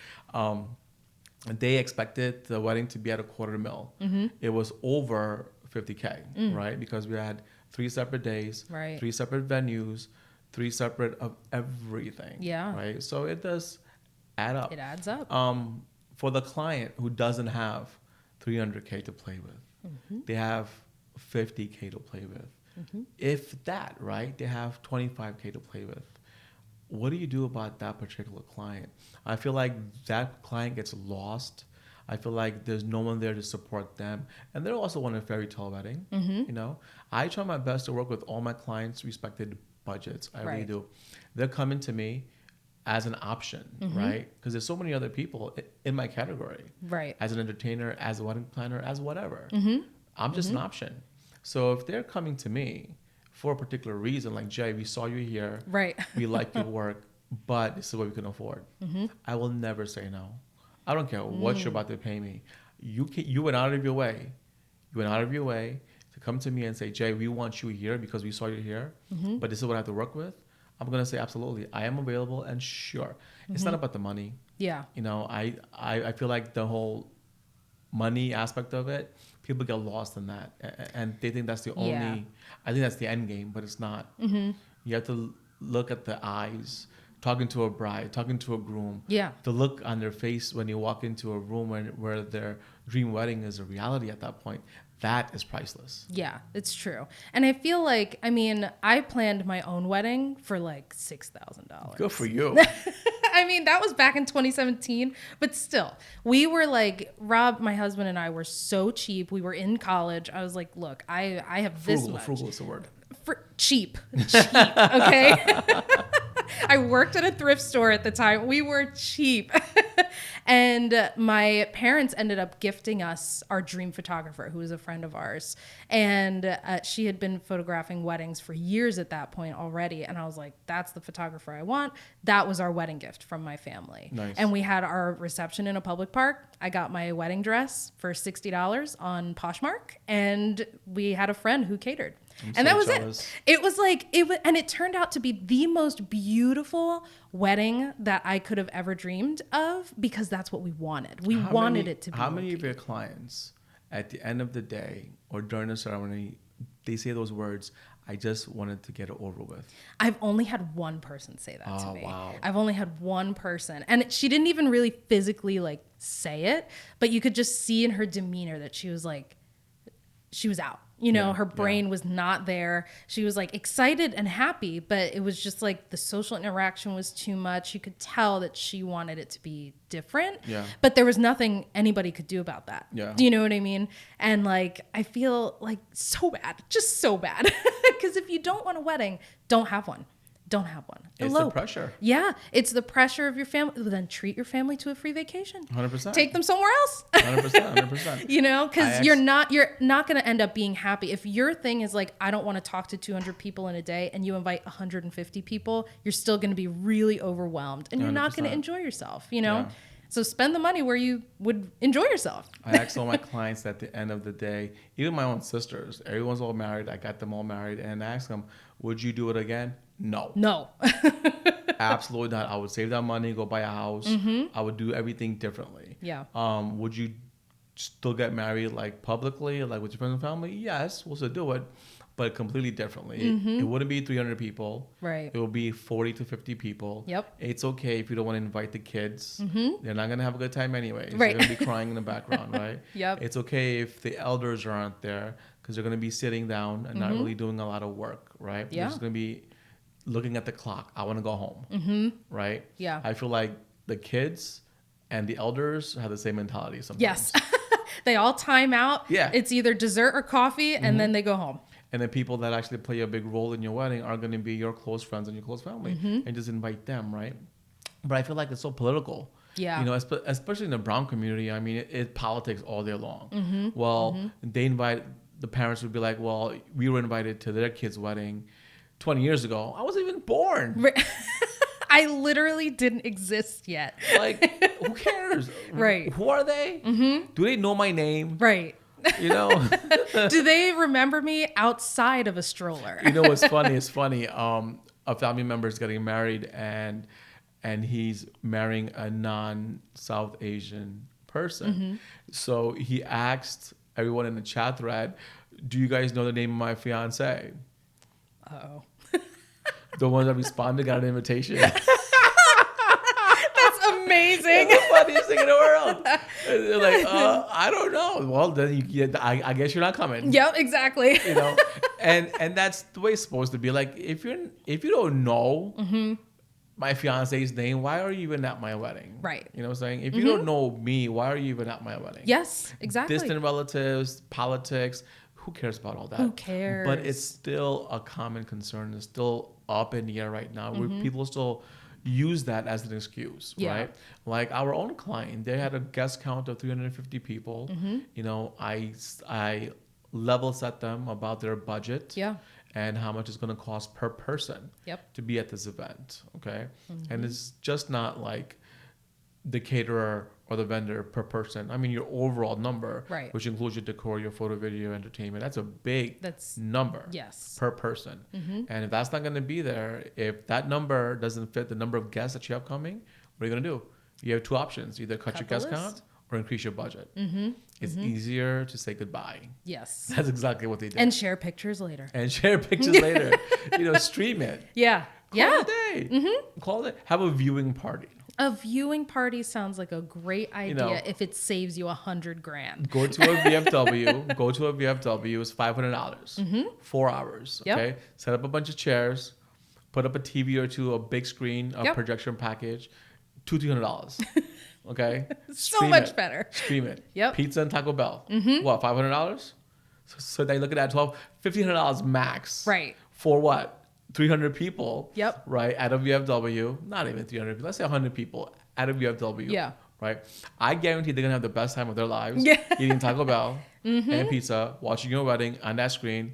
They expected the wedding to be at $250,000. It was over $50K, right? Because we had 3 separate days, right. 3 separate venues, 3 separate of everything. Yeah. Right. So it does add up. It adds up. For the client who doesn't have $300K to play with, they have $50K to play with. If that, right, they have $25K to play with. What do you do about that particular client? I feel like that client gets lost. I feel like there's no one there to support them. And they're also want a fairy tale wedding. You know, I try my best to work with all my clients' respected budgets. I really do. They're coming to me as an option, right? Because there's so many other people in my category. Right. As an entertainer, as a wedding planner, as whatever. I'm just an option. So if they're coming to me for a particular reason, like, Jay, we saw you here. Right. We like your work, but this is what we can afford. I will never say no. I don't care what you're about to pay me. You went out of your way. You went out of your way to come to me and say, Jay, we want you here because we saw you here, but this is what I have to work with. I'm going to say, absolutely. I am available and sure. It's not about the money. Yeah. You know, I feel like the whole money aspect of it, people get lost in that. And they think that's the only, I think that's the end game, but it's not. You have to look at the eyes talking to a bride, talking to a groom. Yeah. The look on their face when you walk into a room where their dream wedding is a reality at that point, that is priceless. Yeah, it's true. And I feel like, I mean, I planned my own wedding for like $6,000. Good for you. I mean, that was back in 2017, but still, we were like, Rob, my husband and I were so cheap. We were in college. I was like, look, I have this much. Frugal is the word. Cheap, okay? I worked at a thrift store at the time. We were cheap. And my parents ended up gifting us our dream photographer, who was a friend of ours. And she had been photographing weddings for years at that point already. And I was like, that's the photographer I want. That was our wedding gift from my family. Nice. And we had our reception in a public park. I got my wedding dress for $60 on Poshmark. And we had a friend who catered. And that was it. It was like, and it turned out to be the most beautiful wedding that I could have ever dreamed of, because that's what we wanted. We wanted it to be. How many of your clients at the end of the day or during the ceremony, they say those words, I just wanted to get it over with? I've only had one person say that to me. Wow. I've only had one person. And she didn't even really physically like say it, but you could just see in her demeanor that she was like, she was out. You know, her brain was not there. She was like excited and happy, but it was just like the social interaction was too much. You could tell that she wanted it to be different, but there was nothing anybody could do about that. Yeah. Do you know what I mean? And like, I feel like so bad, just so bad. Because if you don't want a wedding, don't have one. Don't have one. It's the pressure. Yeah, it's the pressure of your family. Then treat your family to a free vacation. 100%. Take them somewhere else. 100%. You know, because you're not going to end up being happy. If your thing is like, I don't want to talk to 200 people in a day, and you invite 150 people, you're still going to be really overwhelmed, and you're 100%. Not going to enjoy yourself. You know. Yeah. So spend the money where you would enjoy yourself. I ask all my clients at the end of the day, even my own sisters, everyone's all married. I got them all married, and I ask them, would you do it again? No. Absolutely not. I would save that money, go buy a house. Mm-hmm. I would do everything differently. Yeah. Would you still get married like publicly, like with your friends and family? Yes, we'll still do it, but completely differently. Mm-hmm. It wouldn't be 300 people. Right. It will be 40 to 50 people. Yep. It's okay if you don't want to invite the kids. Mm-hmm. They're not going to have a good time anyway. Right. They're going to be crying in the background, right? Yep. It's okay if the elders aren't there, because they're going to be sitting down and not really doing a lot of work, right? Yeah. They're just going to be looking at the clock. I want to go home, right? Yeah. I feel like the kids and the elders have the same mentality sometimes. Yes. They all time out. Yeah. It's either dessert or coffee, and then they go home. And the people that actually play a big role in your wedding are going to be your close friends and your close family, and just invite them, right? But I feel like it's so political. Yeah. You know, especially in the brown community. I mean, it politics all day long. Well, the parents would be like, well, we were invited to their kid's wedding 20 years ago. I wasn't even born. I literally didn't exist yet. Like, who cares? Right. Who are they? Do they know my name? Right. You know? Do they remember me outside of a stroller? You know what's funny? It's funny. A family member is getting married, and he's marrying a non-South Asian person. So he asked everyone in the chat thread, do you guys know the name of my fiance? Uh-oh. The ones that responded got an invitation. That's amazing. It's the funniest thing in the world. They're like, I don't know. Well, then I guess you're not coming. Yep, exactly. You know, and that's the way it's supposed to be. Like, if you don't know my fiance's name, why are you even at my wedding? Right. You know what I'm saying? If you don't know me, why are you even at my wedding? Yes, exactly. Distant relatives, politics. Who cares about all that? Who cares? But it's still a common concern. It's still up in the air right now, where people still use that as an excuse, right? Like our own client, they had a guest count of 350 people. You know, I level set them about their budget and how much it's going to cost per person to be at this event, okay? And it's just not like the caterer or the vendor per person. I mean, your overall number, which includes your decor, your photo, video, entertainment, that's a big number per person. And if that's not going to be there, if that number doesn't fit the number of guests that you have coming, what are you going to do? You have two options: either cut your guest count or increase your budget. It's easier to say goodbye. Yes. That's exactly what they did. And share pictures later. You know, stream it. Yeah. Call it a day. Call it. Have a viewing party. A viewing party sounds like a great idea if it saves you $100,000. Go to a VFW. Go to a VFW. It's $500. 4 hours. Okay. Yep. Set up a bunch of chairs. Put up a TV or two, a big screen, a projection package. $200-$300. Okay. So much better. Scream it. Yep. Pizza and Taco Bell. What? $500? So they look at that $1,500 max. Right. For what? 300 people, yep, right, at a VFW, not even 300 people, let's say 100 people at a VFW, yeah, right? I guarantee they're going to have the best time of their lives eating Taco Bell and pizza, watching your wedding on that screen,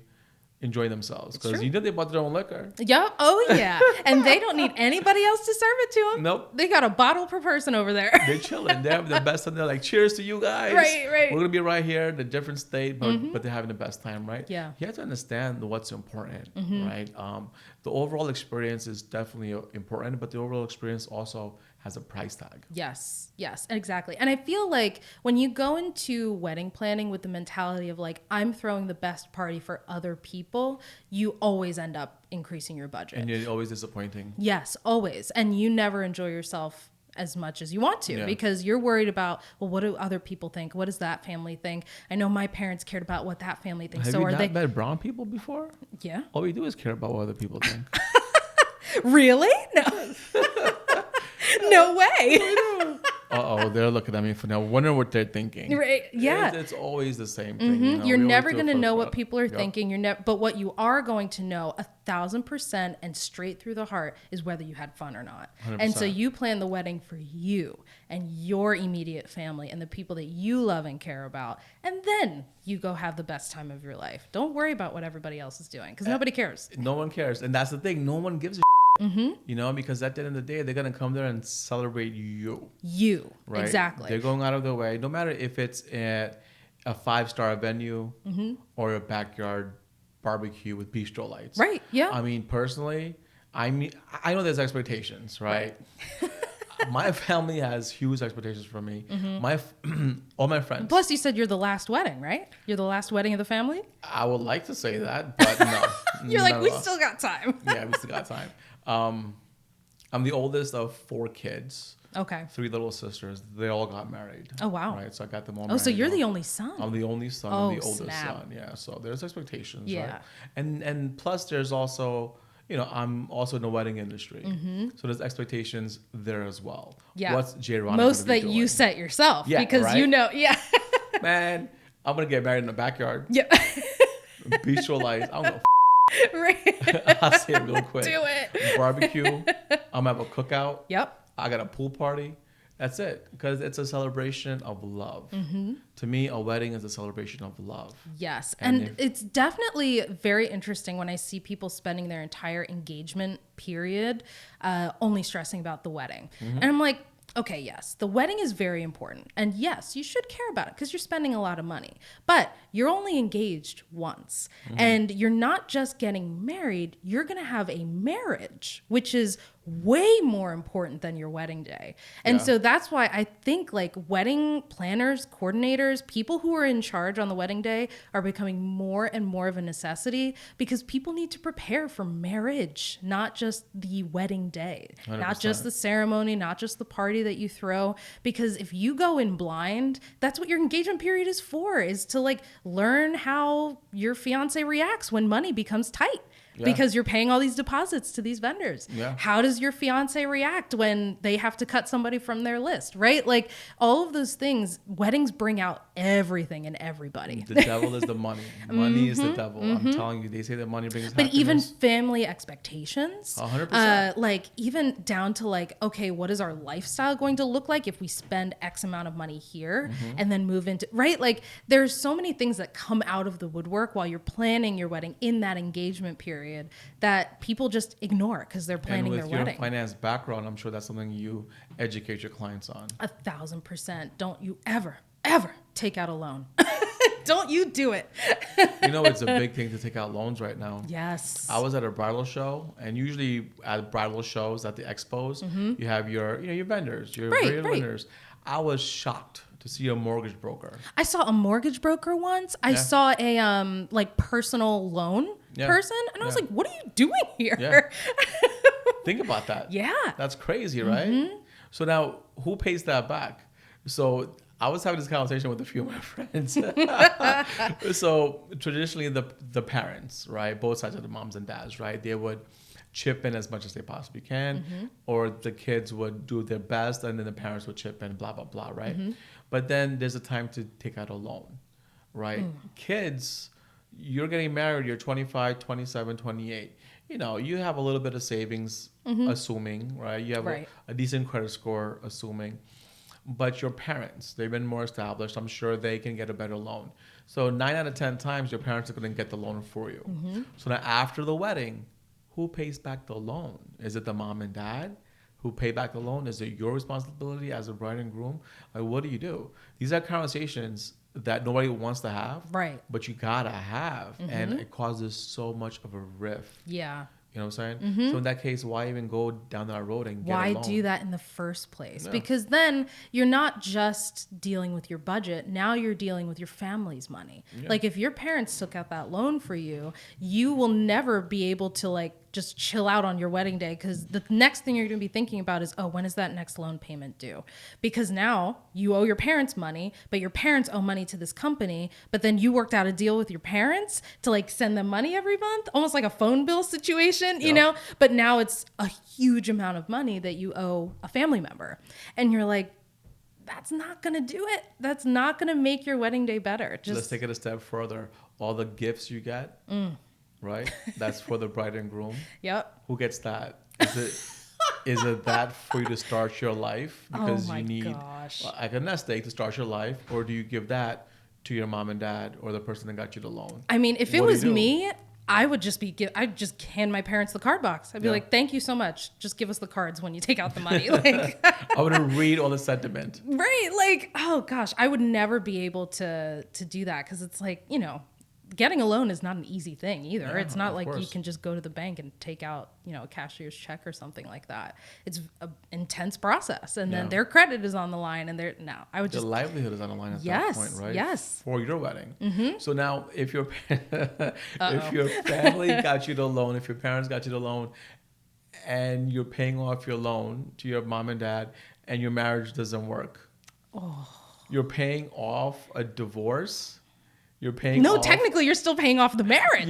enjoying themselves. Because you know they bought their own liquor. Yeah, oh yeah. And they don't need anybody else to serve it to them. Nope. They got a bottle per person over there. They're chilling. They have the best time. They're like, cheers to you guys. Right. We're going to be right here in a different state, but they're having the best time, right? Yeah. You have to understand what's important, right? The overall experience is definitely important, but the overall experience also has a price tag. Yes, exactly. And I feel like when you go into wedding planning with the mentality of like, I'm throwing the best party for other people, you always end up increasing your budget. And you're always disappointing. Yes, always. And you never enjoy yourself as much as you want to because you're worried about, well, what do other people think? What does that family think? I know my parents cared about what that family thinks. Have you not met brown people before? Yeah. All we do is care about what other people think. Really? No. No way. They're looking at me for now. Wondering what they're thinking. Right? Yeah. It's always the same thing. You're never going to know what people are thinking. But what you are going to know 1,000% and straight through the heart is whether you had fun or not. 100%. And so you plan the wedding for you and your immediate family and the people that you love and care about. And then you go have the best time of your life. Don't worry about what everybody else is doing because nobody cares. No one cares. And that's the thing. No one gives a because at the end of the day, they're going to come there and celebrate you. Right? Exactly. They're going out of their way, no matter if it's at a 5-star venue or a backyard barbecue with bistro lights. Right, yeah. I mean, personally, I know there's expectations, right? My family has huge expectations for me. All my friends. Plus, you said you're the last wedding, right? You're the last wedding of the family? I would like to say that, but no. You're like, we still got time. Yeah, we still got time. I'm the oldest of 4 kids. Okay. 3 little sisters. They all got married. Oh, wow. Right. So I got them all married. married. So you're the only son. I'm the only son. Oh, I'm the oldest son. Yeah. So there's expectations. Yeah. Right? And plus there's also, I'm also in the wedding industry. So there's expectations there as well. Yeah. What's Rana most that doing? You set yourself. Yeah. Because right? Man, I'm going to get married in the backyard. Yep. Bistro lights. I don't know. Right. I'll say it real quick. Do it. Barbecue. I'm going to have a cookout. Yep. I got a pool party. That's it. Because it's a celebration of love. To me, a wedding is a celebration of love. Yes. And it's definitely very interesting when I see people spending their entire engagement period only stressing about the wedding. And I'm like, okay, yes, the wedding is very important. And yes, you should care about it because you're spending a lot of money. But you're only engaged once. And you're not just getting married, you're going to have a marriage, which is way more important than your wedding day. And so that's why I think like wedding planners, coordinators, people who are in charge on the wedding day are becoming more and more of a necessity because people need to prepare for marriage, not just the wedding day, 100%. Not just the ceremony, not just the party that you throw. Because if you go in blind, that's what your engagement period is for, is to like learn how your fiance reacts when money becomes tight. Because you're paying all these deposits to these vendors. How does your fiance react when they have to cut somebody from their list, right? Like all of those things, weddings bring out everything and everybody. The devil is the money. Money is the devil. I'm telling you, they say that money brings happiness. But even family expectations, 100%. like even down to like, okay, what is our lifestyle going to look like if we spend X amount of money here and then move into, right? Like there's so many things that come out of the woodwork while you're planning your wedding in that engagement period that people just ignore because they're planning their wedding. And with your finance background, I'm sure that's something you educate your clients on. 1,000%. Don't you ever take out a loan. Don't you do it. It's a big thing to take out loans right now. Yes. I was at a bridal show, and usually at bridal shows at the expos, you have your vendors, your vendors. I was shocked to see a mortgage broker. I saw a mortgage broker once. I saw a like personal loan person, and I was like, "What are you doing here?" Think about that. Yeah. That's crazy, right? So now, who pays that back? So I was having this conversation with a few of my friends. So traditionally, the parents, right, both sides of the moms and dads, right, they would chip in as much as they possibly can, or the kids would do their best, and then the parents would chip in, blah, blah, blah, right? But then there's a time to take out a loan, right? Kids, you're getting married, you're 25, 27, 28. You know, you have a little bit of savings, assuming, right? You have a decent credit score, assuming. But your parents, they've been more established. I'm sure they can get a better loan. So 9 out of 10 times, your parents are going to get the loan for you. So now after the wedding, who pays back the loan? Is it the mom and dad who pay back the loan? Is it your responsibility as a bride and groom? Like, what do you do? These are conversations that nobody wants to have, right? But you gotta have, and it causes so much of a rift. Yeah. You know what I'm saying? So in that case, why even go down that road and get a loan? Why do that in the first place? Yeah. Because then you're not just dealing with your budget. Now you're dealing with your family's money. Yeah. Like if your parents took out that loan for you, you will never be able to like just chill out on your wedding day, because the next thing you're going to be thinking about is, oh, when is that next loan payment due? Because now you owe your parents money, but your parents owe money to this company, but then you worked out a deal with your parents to like send them money every month, almost like a phone bill situation, you know? But now it's a huge amount of money that you owe a family member. And you're like, that's not going to do it. That's not going to make your wedding day better. Just let's take it a step further. All the gifts you get, right? That's for the bride and groom. Yep. Who gets that? Is it that for you to start your life? Because you need like a nest egg to start your life, or do you give that to your mom and dad or the person that got you the loan? I mean, if it was me, I would just I'd just hand my parents the card box. I'd be like, thank you so much. Just give us the cards when you take out the money. Like, I would read all the sentiment. Right. Like, oh gosh, I would never be able to do that, because it's like, you know, getting a loan is not an easy thing either. Yeah, it's not like you can just go to the bank and take out, you know, a cashier's check or something like that. It's an intense process, and then their credit is on the line, and their livelihood is on the line at that point, right? Yes. For your wedding. So now, if your family got you the loan, if your parents got you the loan, and you're paying off your loan to your mom and dad, and your marriage doesn't work, you're paying off a divorce. You're paying off... technically you're still paying off the marriage.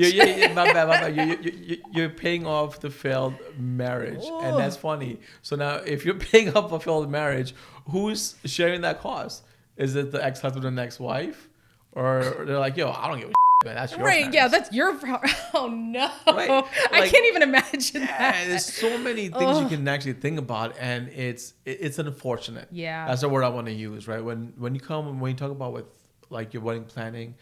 My bad. You're paying off the failed marriage. Ooh. And that's funny. So now if you're paying off a failed marriage, who's sharing that cost? Is it the ex-husband and ex-wife? Or they're like, yo, I don't give a man. That's your parents. Yeah, that's your problem. Oh, no. Right? Like, I can't even imagine that. There's so many things you can actually think about, and it's unfortunate. Yeah. That's the word I want to use, right? When you talk about with like your wedding planning,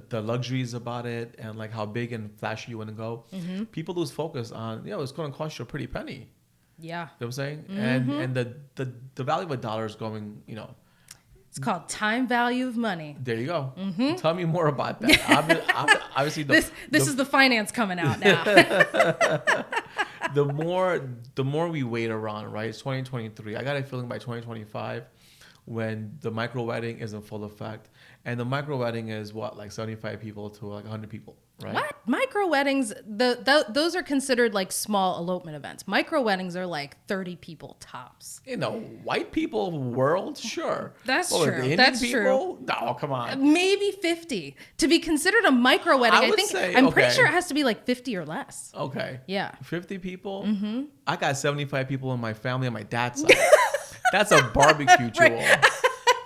the luxuries about it, and like how big and flashy you want to go, people lose focus on, it's going to cost you a pretty penny. Yeah. You know what I'm saying? And the value of a dollar is going, it's called time value of money. There you go. Tell me more about that. Obviously, this is the finance coming out now. The more we wait around, right? It's 2023. I got a feeling by 2025, when the micro wedding is in full effect, and the micro wedding is what, like 75 people to like 100 people, right? What? Micro weddings, those are considered like small elopement events. Micro weddings are like 30 people tops. In the white people world, sure. That's true. That's true. No, come on. Maybe 50. To be considered a micro wedding, I'm pretty sure it has to be like 50 or less. Okay. Yeah. 50 people? I got 75 people in my family on my dad's side. That's a barbecue, Jewell. Right.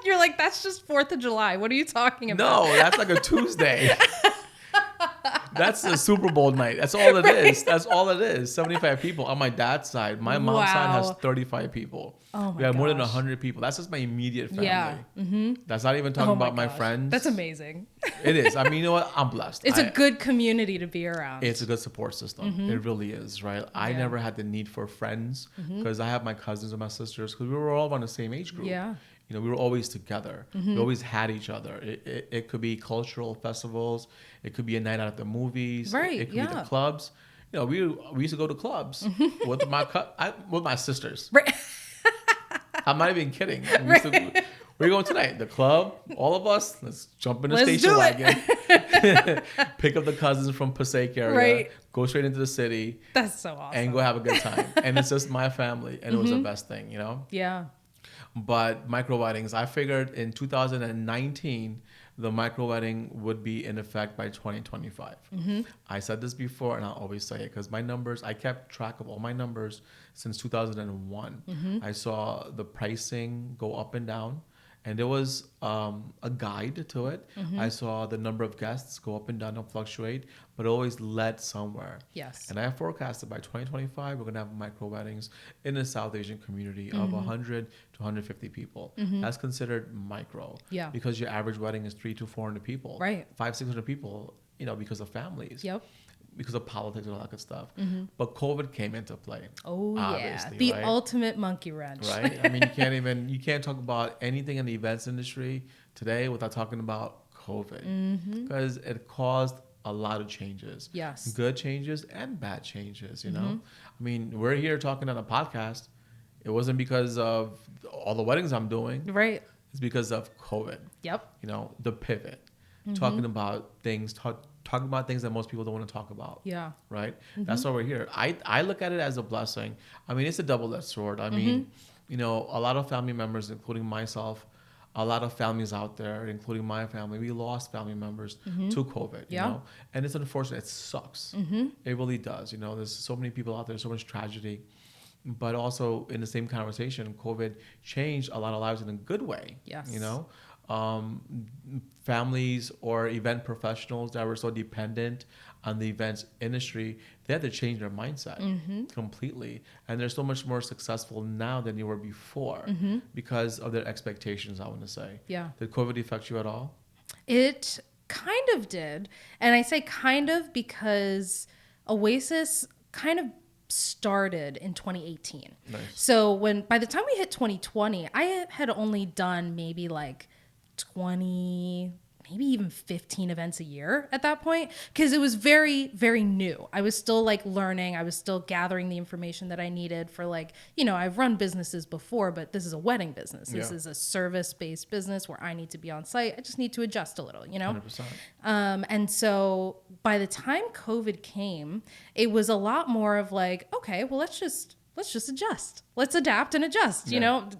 You're like, that's just 4th of July. What are you talking about? No, that's like a Tuesday. That's the Super Bowl night. That's all it is. That's all it is. 75 people on my dad's side. My mom's side has 35 people. Oh my We have more than 100 people. That's just my immediate family. Yeah. That's not even talking about my friends. That's amazing. It is. I mean, you know what? I'm blessed. It's a good community to be around. It's a good support system. It really is, right? I never had the need for friends, because I have my cousins and my sisters, because we were all on the same age group. Yeah. We were always together. We always had each other. It could be cultural festivals. It could be a night out at the movies. Right. It could be the clubs. We used to go to clubs with my sisters. Right. I'm not even kidding. Where are you going tonight? The club? All of us? Let's jump in the Let's station do wagon. Pick up the cousins from Passaic area. Right. Go straight into the city. That's so awesome. And go have a good time. And it's just my family. And it was the best thing, Yeah. But micro weddings, I figured in 2019, the micro wedding would be in effect by 2025. I said this before, and I'll always say it because my numbers, I kept track of all my numbers since 2001. I saw the pricing go up and down, and there was a guide to it. I saw the number of guests go up and down and fluctuate, but it always led somewhere. Yes. And I forecasted by 2025, we're going to have micro weddings in the South Asian community of 100 to 150 people. That's considered micro. Yeah. Because your average wedding is 300 to 400 people. Right. 500-600 people, because of families. Yep. Because of politics and all that good stuff. But COVID came into play. Oh, yeah. The right? ultimate monkey wrench. Right? I mean, you can't talk about anything in the events industry today without talking about COVID. Because it caused a lot of changes. Yes. Good changes and bad changes, I mean, we're here talking on a podcast. It wasn't because of all the weddings I'm doing. Right. It's because of COVID. Yep. The pivot. Talking about things, talking about things that most people don't want to talk about. Yeah. Right? That's why we're here. I look at it as a blessing. I mean, it's a double-edged sword. I mean, a lot of family members, including myself, a lot of families out there, including my family, we lost family members to COVID, and it's unfortunate. It sucks. It really does. There's so many people out there, so much tragedy, but also in the same conversation, COVID changed a lot of lives in a good way. Yes. Families or event professionals that were so dependent on the events industry, they had to change their mindset completely. And they're so much more successful now than they were before because of their expectations, I want to say. Yeah. Did COVID affect you at all? It kind of did. And I say kind of because Oasis kind of started in 2018. Nice. So by the time we hit 2020, I had only done maybe like 20, maybe even 15 events a year at that point, because it was very, very new. I was still like learning. I was still gathering the information that I needed for I've run businesses before, but this is a wedding business. This is a service-based business where I need to be on site. I just need to adjust a little, 100%. And so by the time COVID came, it was a lot more of like, okay, well, let's just adjust. Let's adapt and adjust.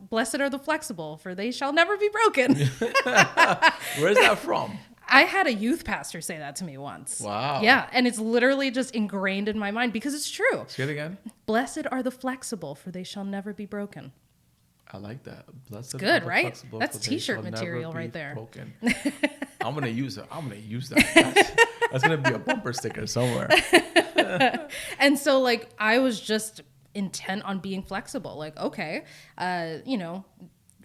Blessed are the flexible, for they shall never be broken. Where's that from? I had a youth pastor say that to me once. Wow. Yeah, and it's literally just ingrained in my mind because it's true. Say it again. Blessed are the flexible, for they shall never be broken. I like that. Blessed Good, are the right? flexible, That's for they t-shirt shall material never right be there. Broken. I'm gonna use it. That's gonna be a bumper sticker somewhere. And so I was just intent on being flexible. Like, okay,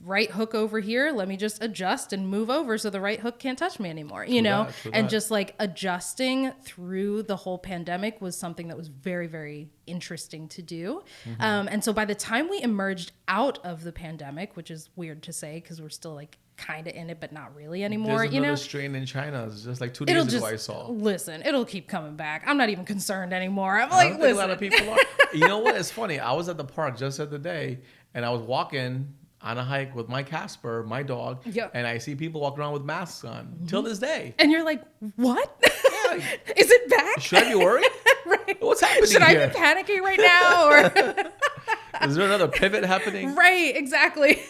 right hook over here, let me just adjust and move over so the right hook can't touch me anymore, and just adjusting through the whole pandemic was something that was very, very interesting to do. And so by the time we emerged out of the pandemic, which is weird to say because we're still kind of in it, but not really anymore. There's another strain in China. It's just 2 days ago I saw. Listen, it'll keep coming back. I'm not even concerned anymore. I'm I don't think a lot of people are. You know what? It's funny. I was at the park just the other day, and I was walking on a hike with my Casper, my dog, and I see people walking around with masks on till this day. And you're like, what? Yeah, is it back? Should I be worried? Right. What's happening Should here? I be panicking right now? Or is there another pivot happening? Right, exactly.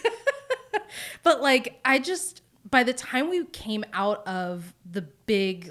But by the time we came out of the big,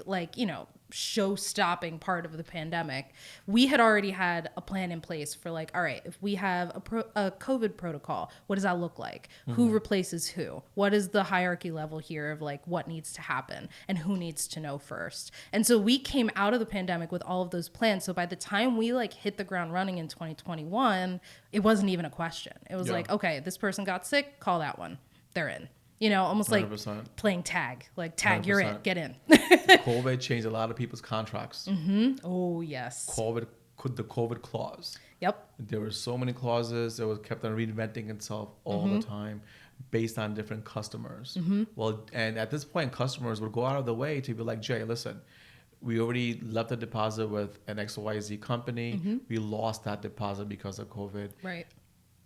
show-stopping part of the pandemic, we had already had a plan in place for all right, if we have a COVID protocol, what does that look like? Who replaces who? What is the hierarchy level here of what needs to happen and who needs to know first? And so we came out of the pandemic with all of those plans. So by the time we hit the ground running in 2021, it wasn't even a question. It was okay, this person got sick, call that one. They're in. Almost 100%. Playing tag. Tag, 100%. You're in. Get in. COVID changed a lot of people's contracts. Oh, yes. The COVID clause. Yep. There were so many clauses that was kept on reinventing itself all the time based on different customers. Well, and at this point, customers would go out of the way to be like, Jay, listen, we already left a deposit with an XYZ company. We lost that deposit because of COVID. Right.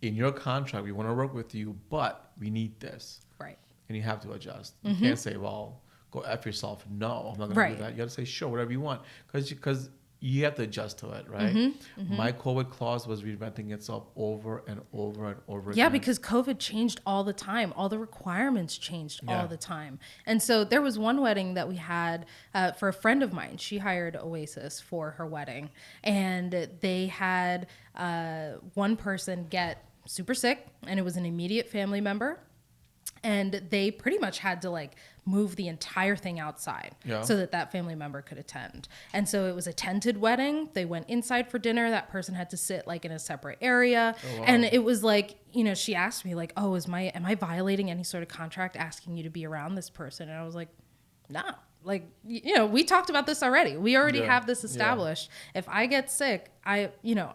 In your contract, we want to work with you, but we need this. Right. and you have to adjust. You can't say, well, go F yourself. No, I'm not going to do that. You got to say, sure, whatever you want. Because you have to adjust to it, right? My COVID clause was reinventing itself over and over and over again. Yeah, because COVID changed all the time. All the requirements changed all the time. And so there was one wedding that we had for a friend of mine. She hired Oasis for her wedding. And they had one person get super sick, and it was an immediate family member. And they pretty much had to like move the entire thing outside so that family member could attend. And so it was a tented wedding. They went inside for dinner. That person had to sit like in a separate area. Oh, wow. And it was like, you know, she asked me like, oh, am I violating any sort of contract asking you to be around this person? And I was like, no. Like, you know, we talked about this already. We already have this established. If I get sick, I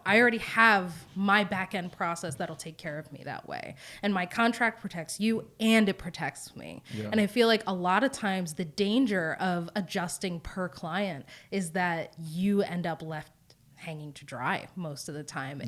already have my back end process that'll take care of me that way. And my contract protects you and it protects me. Yeah. And I feel like a lot of times the danger of adjusting per client is that you end up left hanging to dry most of the time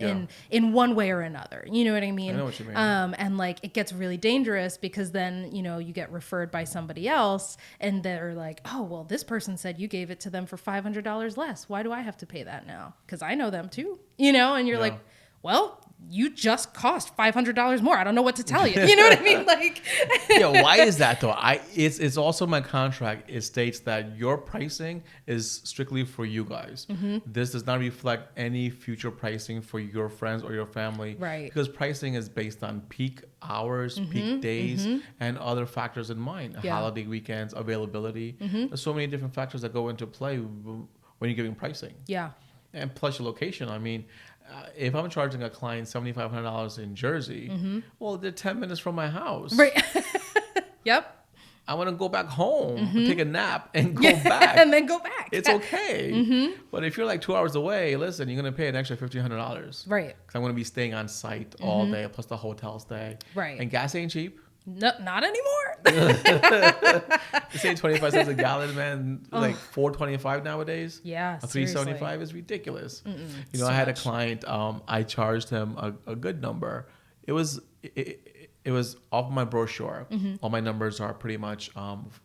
in one way or another. You know what I mean? I know what you mean. And like it gets really dangerous because then, you know, you get referred by somebody else and they're like, oh, well, this person said you gave it to them for $500 less. Why do I have to pay that now? Because I know them too, you know? And you're like, well, you just cost $500 more. I don't know what to tell you. You know what I mean? Like, yeah. Why is that though? It's also my contract. It states that your pricing is strictly for you guys. This does not reflect any future pricing for your friends or your family. Right. Because pricing is based on peak hours, peak days, and other factors in mind. Holiday weekends, availability. There's so many different factors that go into play when you're giving pricing. Yeah. And plus your location. I mean, if I'm charging a client $7,500 in Jersey, well, they're 10 minutes from my house. Right. Yep. I want to go back home, take a nap, and go back. And then go back. It's okay. But if you're like 2 hours away, listen, you're going to pay an extra $1,500. Right. Because I'm going to be staying on site all day, plus the hotel stay. Right. And gas ain't cheap. No, not anymore. They say 25 cents a gallon, man. Like $4.25 nowadays. Yeah, a $3.75 is ridiculous. You know, I had a client. I charged him a good number. It was off my brochure. All my numbers are pretty much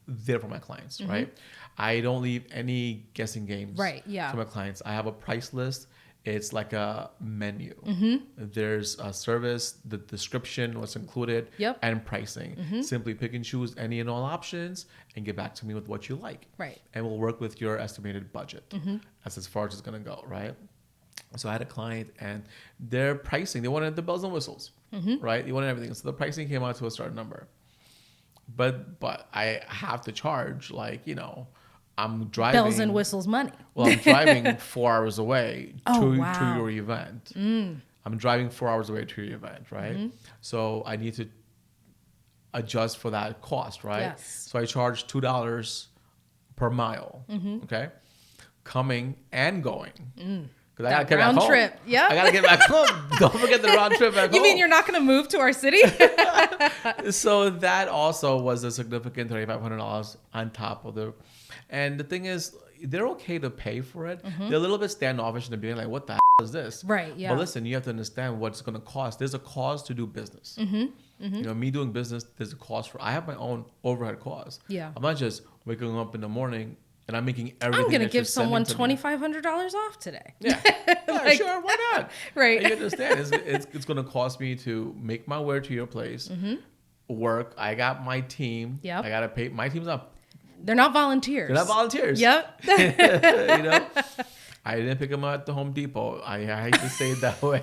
there for my clients, right? I don't leave any guessing games to my clients. I have a price list. It's like a menu. There's a service, the description, what's included, and pricing. Simply pick and choose any and all options and get back to me with what you like. Right. And we'll work with your estimated budget. That's as far as it's going to go, right? So I had a client and their pricing, they wanted the bells and whistles, right? They wanted everything. So the pricing came out to a certain number. But I have to charge, like, you know, I'm driving bells and whistles money. Well, I'm driving 4 hours away to your event. I'm driving 4 hours away to your event, right? So I need to adjust for that cost, right? Yes. So I charge $2 per mile, okay? Coming and going. Because I gotta get back home. Round trip, yeah. I gotta get back home. Don't forget the round trip back home. You mean you're not gonna move to our city? So that also was a significant $3,500 on top of the. And the thing is, they're okay to pay for it. They're a little bit standoffish in the beginning, like, what the is this? Right, yeah. But listen, you have to understand what it's going to cost. There's a cost to do business. You know, me doing business, there's a cost for. I have my own overhead costs. Yeah. I'm not just waking up in the morning and I'm making everything. I'm going to give someone $2,500 off today. Yeah, like, sure, why not? Right. You understand? It's going to cost me to make my way to your place, work. I got my team. Yep. I got to pay. My team's not. They're not volunteers. They're not volunteers. Yep. You know, I didn't pick them up at the Home Depot. I hate to say it that way,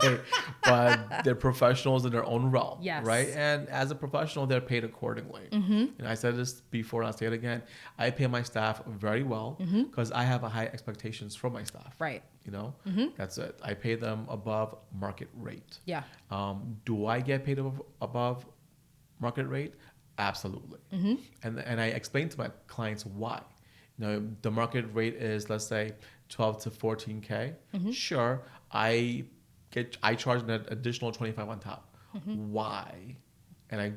but they're professionals in their own realm. Yes. Right. And as a professional, they're paid accordingly. And I said this before, and I'll say it again. I pay my staff very well because I have a high expectations from my staff. Right. You know, that's it. I pay them above market rate. Yeah. Do I get paid above market rate? Absolutely. And I explain to my clients why. You know, the market rate is, let's say, 12 to 14K. Sure, I charge an additional 25 on top. Why? And I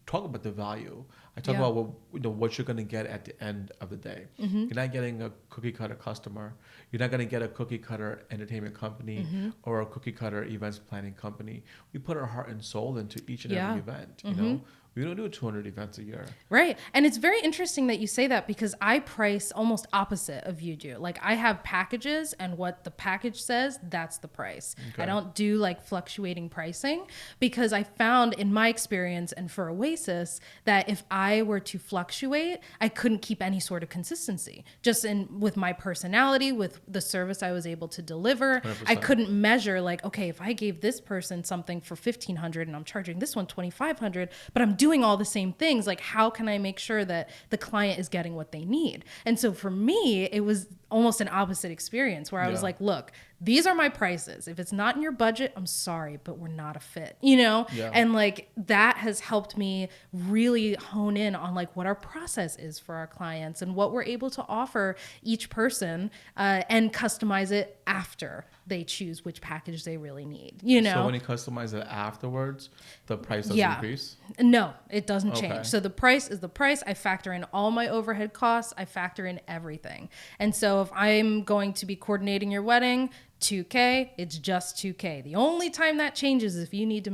talk about the value. I talk about what you're going to get at the end of the day. You're not getting a cookie cutter customer. You're not going to get a cookie cutter entertainment company or a cookie cutter events planning company. We put our heart and soul into each and every event. You know, We don't do 200 events a year. Right. And it's very interesting that you say that, because I price almost opposite of you do. Like, I have packages, and what the package says, that's the price. Okay. I don't do like fluctuating pricing, because I found in my experience and for Oasis that if I were to fluctuate, I couldn't keep any sort of consistency. Just with my personality, with the service I was able to deliver, 100%. I couldn't measure like, okay, if I gave this person something for $1,500 and I'm charging this one $2,500, but I'm doing all the same things, like how can I make sure that the client is getting what they need? And so for me, it was almost an opposite experience where I was like, look, these are my prices. If it's not in your budget, I'm sorry, but we're not a fit, you know? Yeah. And like that has helped me really hone in on like what our process is for our clients and what we're able to offer each person, and customize it after they choose which package they really need, you know? So when you customize it afterwards, the price doesn't increase? No, it doesn't change. So the price is the price. I factor in all my overhead costs. I factor in everything. And so if I'm going to be coordinating your wedding, $2K, it's just $2K. The only time that changes is if you need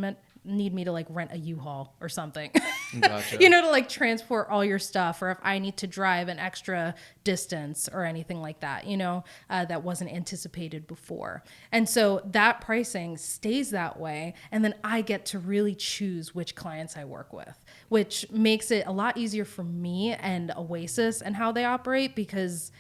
me to like rent a U-Haul or something, gotcha. You know, to like transport all your stuff, or if I need to drive an extra distance or anything like that, you know, that wasn't anticipated before. And so that pricing stays that way. And then I get to really choose which clients I work with, which makes it a lot easier for me and Oasis and how they operate, because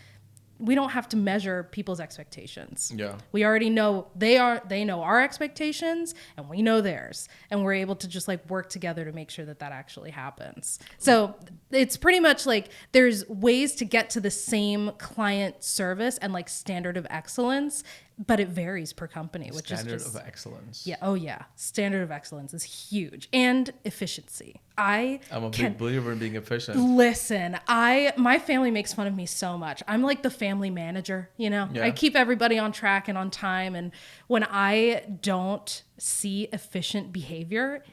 we don't have to measure people's expectations. Yeah. We already know they know our expectations and we know theirs. And we're able to just like work together to make sure that that actually happens. So it's pretty much like there's ways to get to the same client service and like standard of excellence, but it varies per company, which is standard of excellence. Yeah. Oh yeah. Standard of excellence is huge. And efficiency. I'm a big believer in being efficient. Listen, my family makes fun of me so much. I'm like the family manager, you know? Yeah. I keep everybody on track and on time. And when I don't see efficient behavior,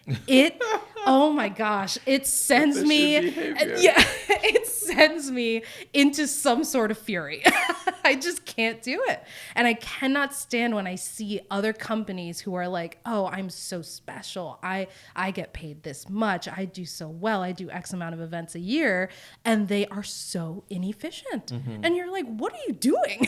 oh my gosh, it sends it sends me into some sort of fury. I just can't do it. And I cannot stand when I see other companies who are like, oh, I'm so special. I get paid this much. I do so well. I do X amount of events a year. And they are so inefficient. Mm-hmm. And you're like, what are you doing?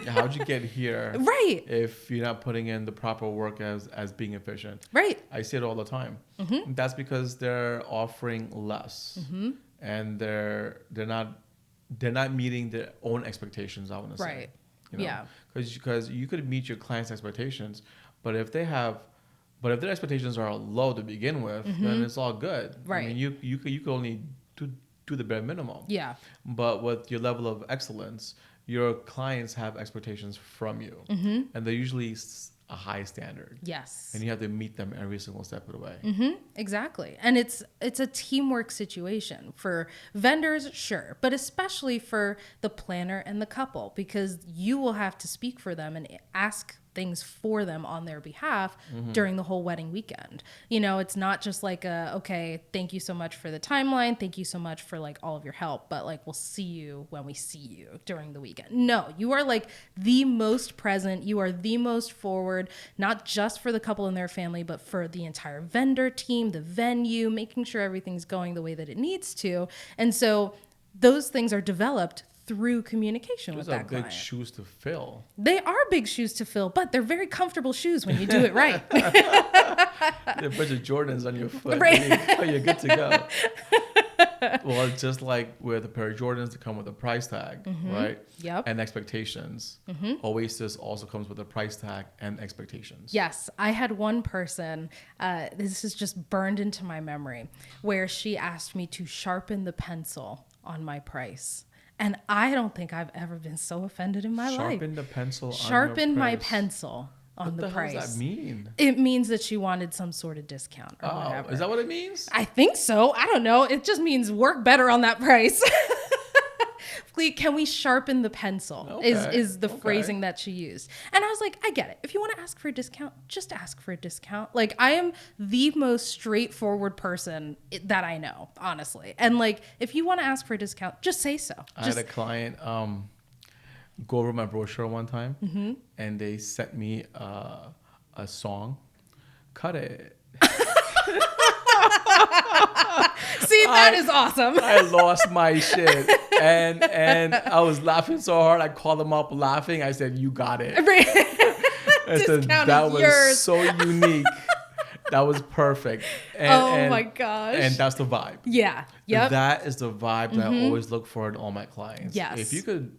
How'd you get here? Right. If you're not putting in the proper work as being efficient. Right. I see it all the time. Mm-hmm. That's because they're offering less. Mm-hmm. And they're not meeting their own expectations, I want to say. Right. You know? Yeah. Because you could meet your client's expectations, but if their expectations are low to begin with, mm-hmm. then it's all good. Right. I mean, you could only do the bare minimum. Yeah. But with your level of excellence, your clients have expectations from you, mm-hmm. and they're usually a high standard. Yes. And you have to meet them every single step of the way. Mm-hmm. Exactly. And it's a teamwork situation for vendors, sure, but especially for the planner and the couple, because you will have to speak for them and ask things for them on their behalf mm-hmm. during the whole wedding weekend. You know, it's not just like okay, thank you so much for the timeline. Thank you so much for like all of your help, but like, we'll see you when we see you during the weekend. No, you are like the most present. You are the most forward, not just for the couple and their family, but for the entire vendor team, the venue, making sure everything's going the way that it needs to. And so those things are developed through communication with that client. Those are big shoes to fill. They are big shoes to fill, but they're very comfortable shoes when you do it right. A bunch of Jordans on your foot. Right. You're good to go. Well, it's just like with a pair of Jordans that come with a price tag, mm-hmm. right? Yep. And expectations. Mm-hmm. Oasis also comes with a price tag and expectations. Yes. I had one person, this is just burned into my memory, where she asked me to sharpen the pencil on my price. And I don't think I've ever been so offended in my life. Sharpen the pencil Sharpen my pencil on the price. What does that mean? It means that she wanted some sort of discount or whatever. Is that what it means? I think so. I don't know. It just means work better on that price. Can we sharpen the pencil? Okay. Is the phrasing that she used. And I was like, I get it. If you want to ask for a discount, just ask for a discount. Like, I am the most straightforward person that I know, honestly. And like, if you want to ask for a discount, just say so. I had a client go over my brochure one time, mm-hmm. and they sent me a song. Cut it. See, that is awesome. I lost my shit. And I was laughing so hard. I called them up laughing. I said, you got it. I said, that was yours. So unique. That was perfect. And, my gosh. And that's the vibe. Yeah. Yep. That is the vibe that I always look for in all my clients. Yes. If you could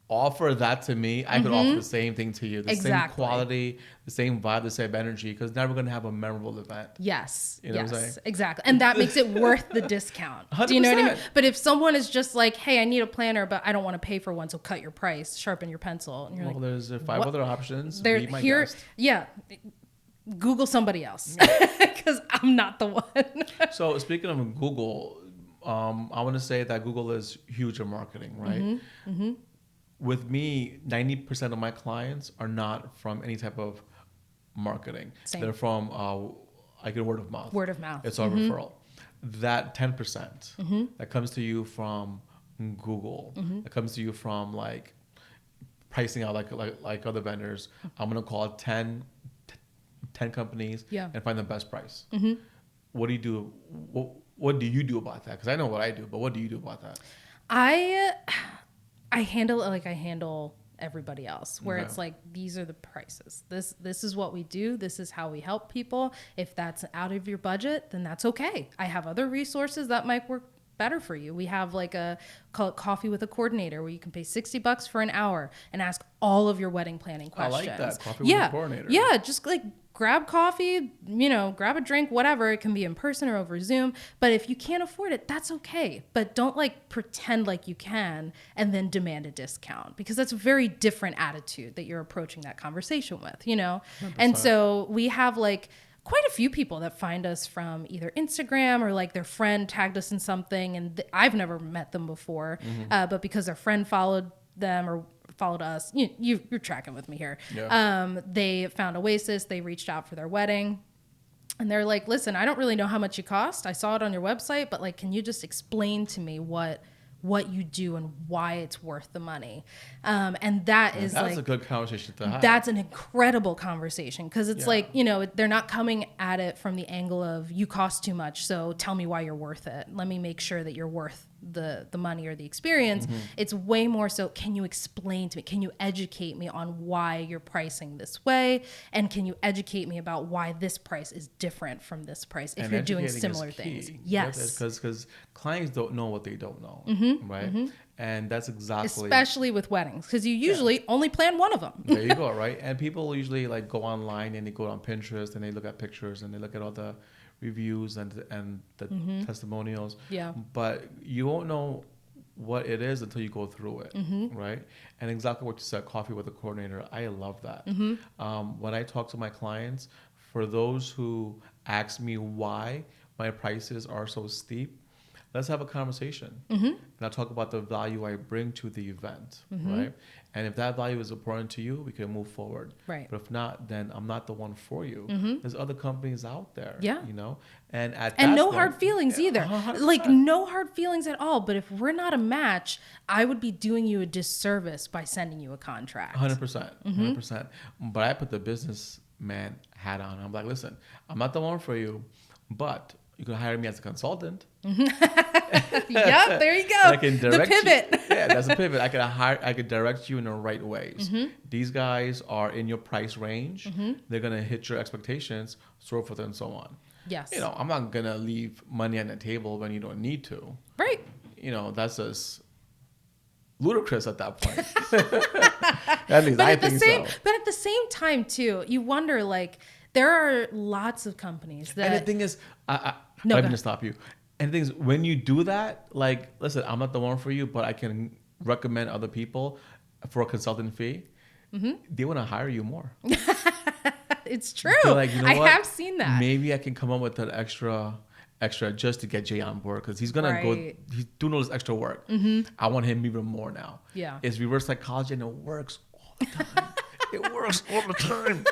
offer that to me, I could offer the same thing to you. The same quality, the same vibe, the same energy, because now we're going to have a memorable event. Yes. You know what I'm saying? Exactly. And that makes it worth the discount. 100%. Do you know what I mean? But if someone is just like, hey, I need a planner, but I don't want to pay for one, so cut your price, sharpen your pencil. And you're there's 5 other options. Be my guest. Yeah. Google somebody else, because I'm not the one. So speaking of Google, I want to say that Google is huge in marketing, right? With me, 90% of my clients are not from any type of marketing. Same. They're from I get word of mouth. Word of mouth. It's our referral. That 10% that comes to you from Google, that comes to you from like pricing out like other vendors. I'm gonna call it 10 companies and find the best price. What do you do? What do you do about that? Because I know what I do, but what do you do about that? I handle it like I handle everybody else, where it's like, these are the prices. This is what we do. This is how we help people. If that's out of your budget, then that's okay. I have other resources that might work better for you. We have like call it Coffee with a Coordinator, where you can pay $60 for an hour and ask all of your wedding planning questions. I like that. Coffee with a Coordinator. Yeah, just like grab coffee, grab a drink, whatever. It can be in person or over Zoom. But if you can't afford it, that's okay. But don't like pretend like you can and then demand a discount, because that's a very different attitude that you're approaching that conversation with, 100%. And so we have like quite a few people that find us from either Instagram or like their friend tagged us in something, and I've never met them before, but because their friend followed them or followed us, you're tracking with me here. Yeah. They found Oasis, they reached out for their wedding, and they're like, listen, I don't really know how much you cost. I saw it on your website, but like, can you just explain to me what you do and why it's worth the money? And that's like, a good conversation to have. That's an incredible conversation, because it's like, they're not coming at it from the angle of, you cost too much, so tell me why you're worth it. Let me make sure that you're worth the money or the experience. It's way more so, can you explain to me, can you educate me on why you're pricing this way, and can you educate me about why this price is different from this price if you're doing similar things? Yes, because clients don't know what they don't know, right? And that's exactly, especially with weddings, because you usually only plan one of them. There you go. Right. And people usually like go online and they go on Pinterest and they look at pictures and they look at all the reviews and the testimonials. Yeah. But you won't know what it is until you go through it, right? And exactly what you said, Coffee with a Coordinator, I love that. When I talk to my clients, for those who ask me why my prices are so steep, let's have a conversation. And I'll talk about the value I bring to the event, right? And if that value is important to you, we can move forward. Right. But if not, then I'm not the one for you. There's other companies out there, and no hard feelings either. 100%. Like no hard feelings at all. But if we're not a match, I would be doing you a disservice by sending you a contract. 100%. 100%. But I put the businessman hat on. I'm like, listen, I'm not the one for you, but you can hire me as a consultant. Yep, there you go. I can direct the pivot. Yeah, that's a pivot. I could direct you in the right ways. These guys are in your price range. They're gonna hit your expectations, so forth and so on. Yes. I'm not gonna leave money on the table when you don't need to. Right. That's just ludicrous at that point. At least I think so. But at the same time, too, you wonder, like, there are lots of companies that... And the thing is, I'm going to stop you. And the thing is, when you do that, like, listen, I'm not the one for you, but I can recommend other people for a consulting fee. They want to hire you more. It's true. Like, I have seen that. Maybe I can come up with an extra just to get Jay on board, because he's gonna go. He's doing all this extra work. I want him even more now. Yeah, it's reverse psychology, and it works all the time. It works all the time.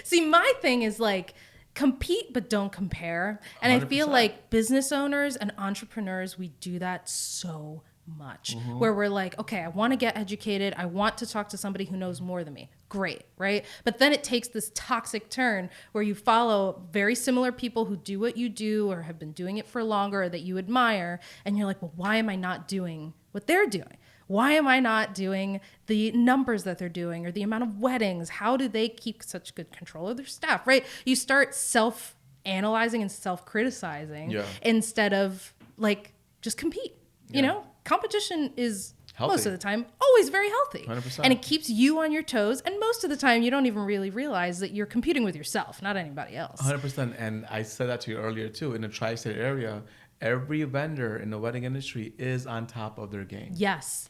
See, my thing is like, compete but don't compare, and 100%. I feel like business owners and entrepreneurs, we do that so much, where we're like, okay, I want to get educated. I want to talk to somebody who knows more than me. great, right? But then it takes this toxic turn where you follow very similar people who do what you do or have been doing it for longer or that you admire. And you're like, well, why am I not doing what they're doing? Why am I not doing the numbers that they're doing or the amount of weddings? How do they keep such good control of their staff, right? You start self-analyzing and self-criticizing instead of like just compete. You know, competition is healthy. Most of the time always very healthy. 100%. And it keeps you on your toes. And most of the time you don't even really realize that you're competing with yourself, not anybody else. 100%. And I said that to you earlier too. In the tri-state area, every vendor in the wedding industry is on top of their game. Yes.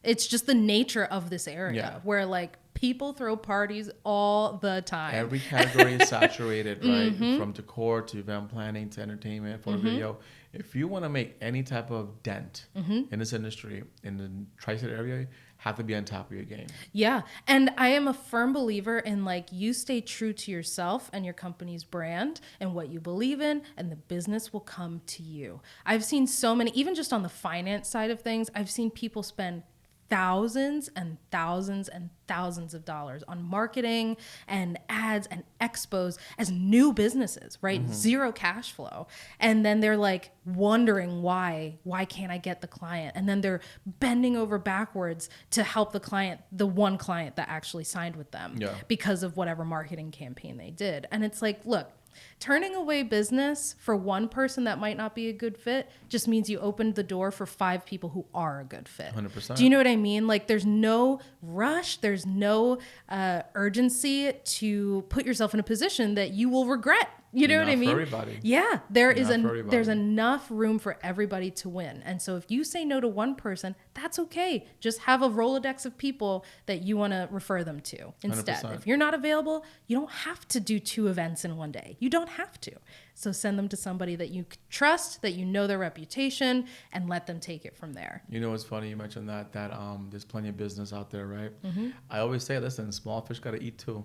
It's just the nature of this area where like people throw parties all the time. Every category is saturated, right? From decor to event planning to entertainment, photo video. If you want to make any type of dent in this industry, in the tri-state area, have to be on top of your game. Yeah. And I am a firm believer in like you stay true to yourself and your company's brand and what you believe in, and the business will come to you. I've seen so many, even just on the finance side of things, I've seen people spend thousands and thousands and thousands of dollars on marketing and ads and expos as new businesses, right? Zero cash flow. And then they're like wondering why can't I get the client? And then they're bending over backwards to help the client, the one client that actually signed with them because of whatever marketing campaign they did. And it's like, look, turning away business for one person that might not be a good fit just means you opened the door for 5 people who are a good fit. 100%. Do you know what I mean? Like there's no rush. There's no urgency to put yourself in a position that you will regret. You know what I mean? For everybody. Yeah, there's enough room for everybody to win. And so if you say no to one person, that's okay. Just have a Rolodex of people that you want to refer them to instead. 100%. If you're not available, you don't have to do 2 events in one day. You don't have to. So send them to somebody that you trust, that you know their reputation, and let them take it from there. You know what's funny? You mentioned that there's plenty of business out there, right? I always say, listen, small fish got to eat too.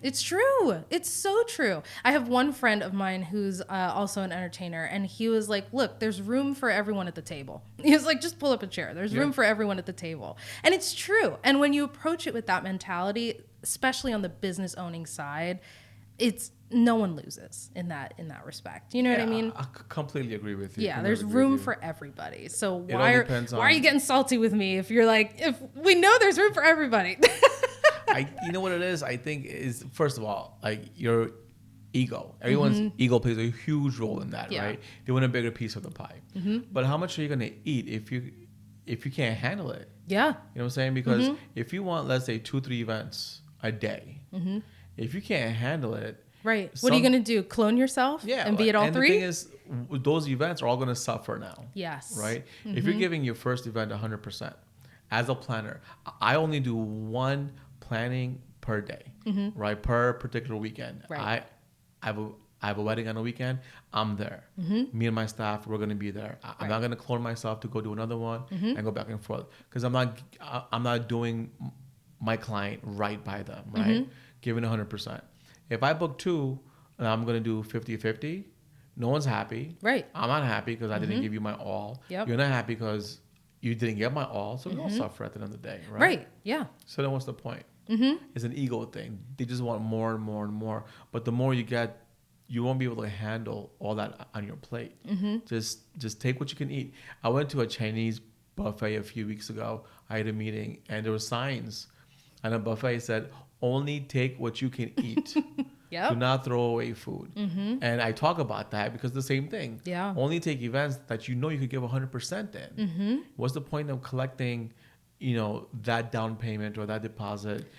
It's true. It's so true. I have one friend of mine who's also an entertainer, and he was like, look, there's room for everyone at the table. He was like, just pull up a chair. There's room for everyone at the table. And it's true. And when you approach it with that mentality, especially on the business owning side, it's no one loses in that respect. You know what I mean? I completely agree with you. Yeah, there's room for everybody. So why are you getting salty with me if you're like, if we know there's room for everybody? You know what it is? I think is, first of all, like your ego. Everyone's ego plays a huge role in that, right? They want a bigger piece of the pie. But how much are you going to eat if you can't handle it? Yeah. You know what I'm saying? Because if you want, let's say 2-3 events a day, if you can't handle it, right. What are you going to do? Clone yourself and be at all 3? And the thing is, those events are all going to suffer now. Yes. Right? If you're giving your first event 100%, as a planner, I only do 1 planning per day, right? Per particular weekend. Right. I have a wedding on a weekend. I'm there. Me and my staff, we're going to be there. I'm not going to clone myself to go do another one and go back and forth, because I'm not doing my client right by them, right? Giving 100%. If I book 2 and I'm going to do 50-50, no one's happy. Right. I'm not happy because I didn't give you my all. Yep. You're not happy because you didn't get my all. So we all suffer at the end of the day, right? Right. Yeah. So then what's the point? It's an ego thing. They just want more and more and more. But the more you get, you won't be able to handle all that on your plate. Just take what you can eat. I went to a Chinese buffet a few weeks ago. I had a meeting and there were signs on a buffet said, only take what you can eat. Do not throw away food. And I talk about that because the same thing. Yeah. Only take events that you know you could give 100% in. What's the point of collecting, that down payment or that deposit?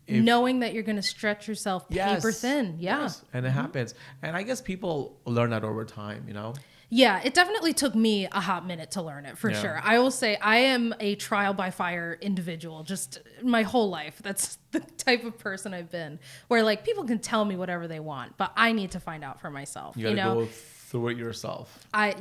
Knowing that you're going to stretch yourself paper thin. Yeah. Yes. And it happens. And I guess people learn that over time, Yeah, it definitely took me a hot minute to learn it, for sure. I will say I am a trial by fire individual, just my whole life. That's the type of person I've been, where like people can tell me whatever they want, but I need to find out for myself. You gotta go through it yourself. I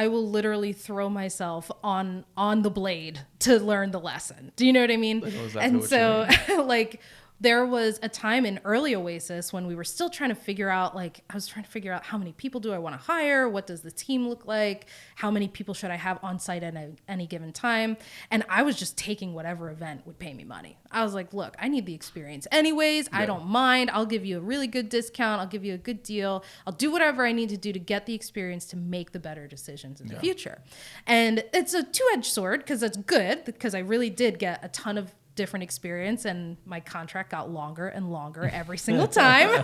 will literally throw myself on the blade to learn the lesson. Do you know what I mean? Exactly. And so like there was a time in early Oasis when we were still trying to figure out, like, I was trying to figure out how many people do I want to hire? What does the team look like? How many people should I have on site at any given time? And I was just taking whatever event would pay me money. I was like, look, I need the experience anyways. Yeah. I don't mind. I'll give you a really good discount. I'll give you a good deal. I'll do whatever I need to do to get the experience to make the better decisions in the future. And it's a two-edged sword because it's good because I really did get a ton of different experience, and my contract got longer and longer every single time.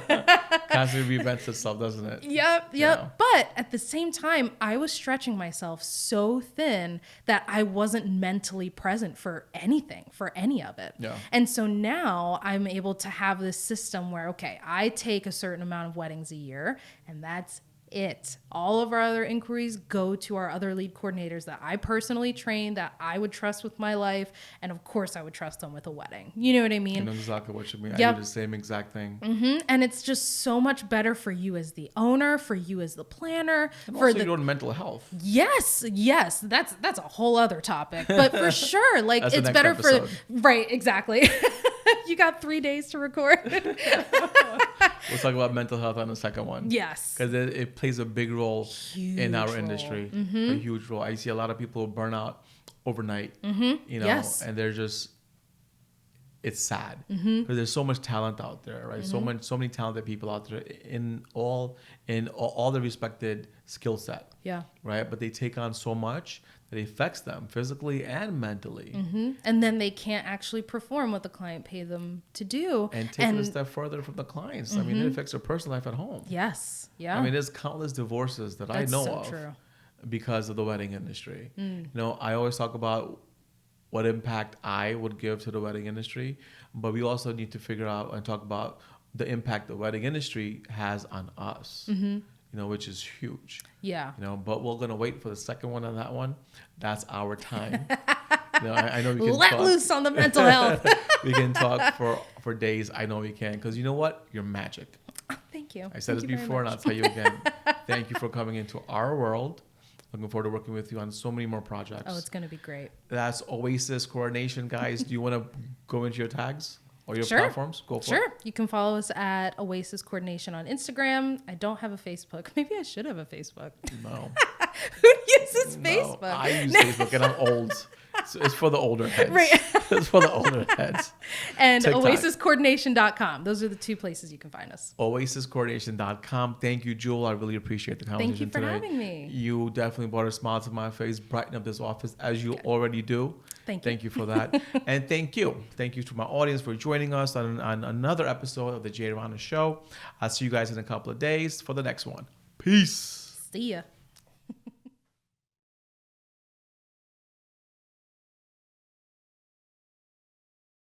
Constantly reinvents itself, doesn't it? Yep. Yeah. But at the same time, I was stretching myself so thin that I wasn't mentally present for anything, for any of it. Yeah. And so now I'm able to have this system where, okay, I take a certain amount of weddings a year, and that's it. All of our other inquiries go to our other lead coordinators that I personally train, that I would trust with my life. And of course I would trust them with a wedding. You know what I mean? I know exactly what you mean. Yep. I do the same exact thing. Mm-hmm. And it's just so much better for you as the owner, for you as the planner, and for also your own mental health. Yes. That's a whole other topic, but for sure, like it's better episode. Right. Exactly. You got 3 days to record. We'll talk about mental health on the second one. Yes. Because it plays a big role in our industry. Mm-hmm. A huge role. I see a lot of people burn out overnight, mm-hmm. And they're just, it's sad. Because there's so much talent out there, right? Mm-hmm. So many talented people out there in all the respected skill set. Yeah. Right? But they take on so much that it affects them physically and mentally. Mm-hmm. And then they can't actually perform what the client paid them to do. And take it a step further from the clients. I mean, it affects their personal life at home. Yes. Yeah. I mean, there's countless divorces that I know of because of the wedding industry. I always talk about what impact I would give to the wedding industry, but we also need to figure out and talk about the impact the wedding industry has on us. Which is huge. Yeah. But we're going to wait for the second one on that one. That's our time. I know we can let loose on the mental health. We can talk for days. I know we can. Because you know what? You're magic. Oh, thank you. I said this before and I'll tell you again. Thank you for coming into our world. Looking forward to working with you on so many more projects. Oh, it's going to be great. That's Oasis Coordination, guys. Do you want to go into your tags? Or your platforms? Go for it. You can follow us at Oasis Coordination on Instagram. I don't have a Facebook. Maybe I should have a Facebook. No. Who uses Facebook? I use Facebook and I'm old. So it's for the older heads. Right. It's for the older heads. And oasiscoordination.com. Those are the two places you can find us. Oasiscoordination.com. Thank you, Jewell. I really appreciate the conversation today. Thank you for having me. You definitely brought a smile to my face, brighten up this office as you already do. Thank you. Thank you for that. And thank you. Thank you to my audience for joining us on another episode of the Rana Show. I'll see you guys in a couple of days for the next one. Peace. See ya.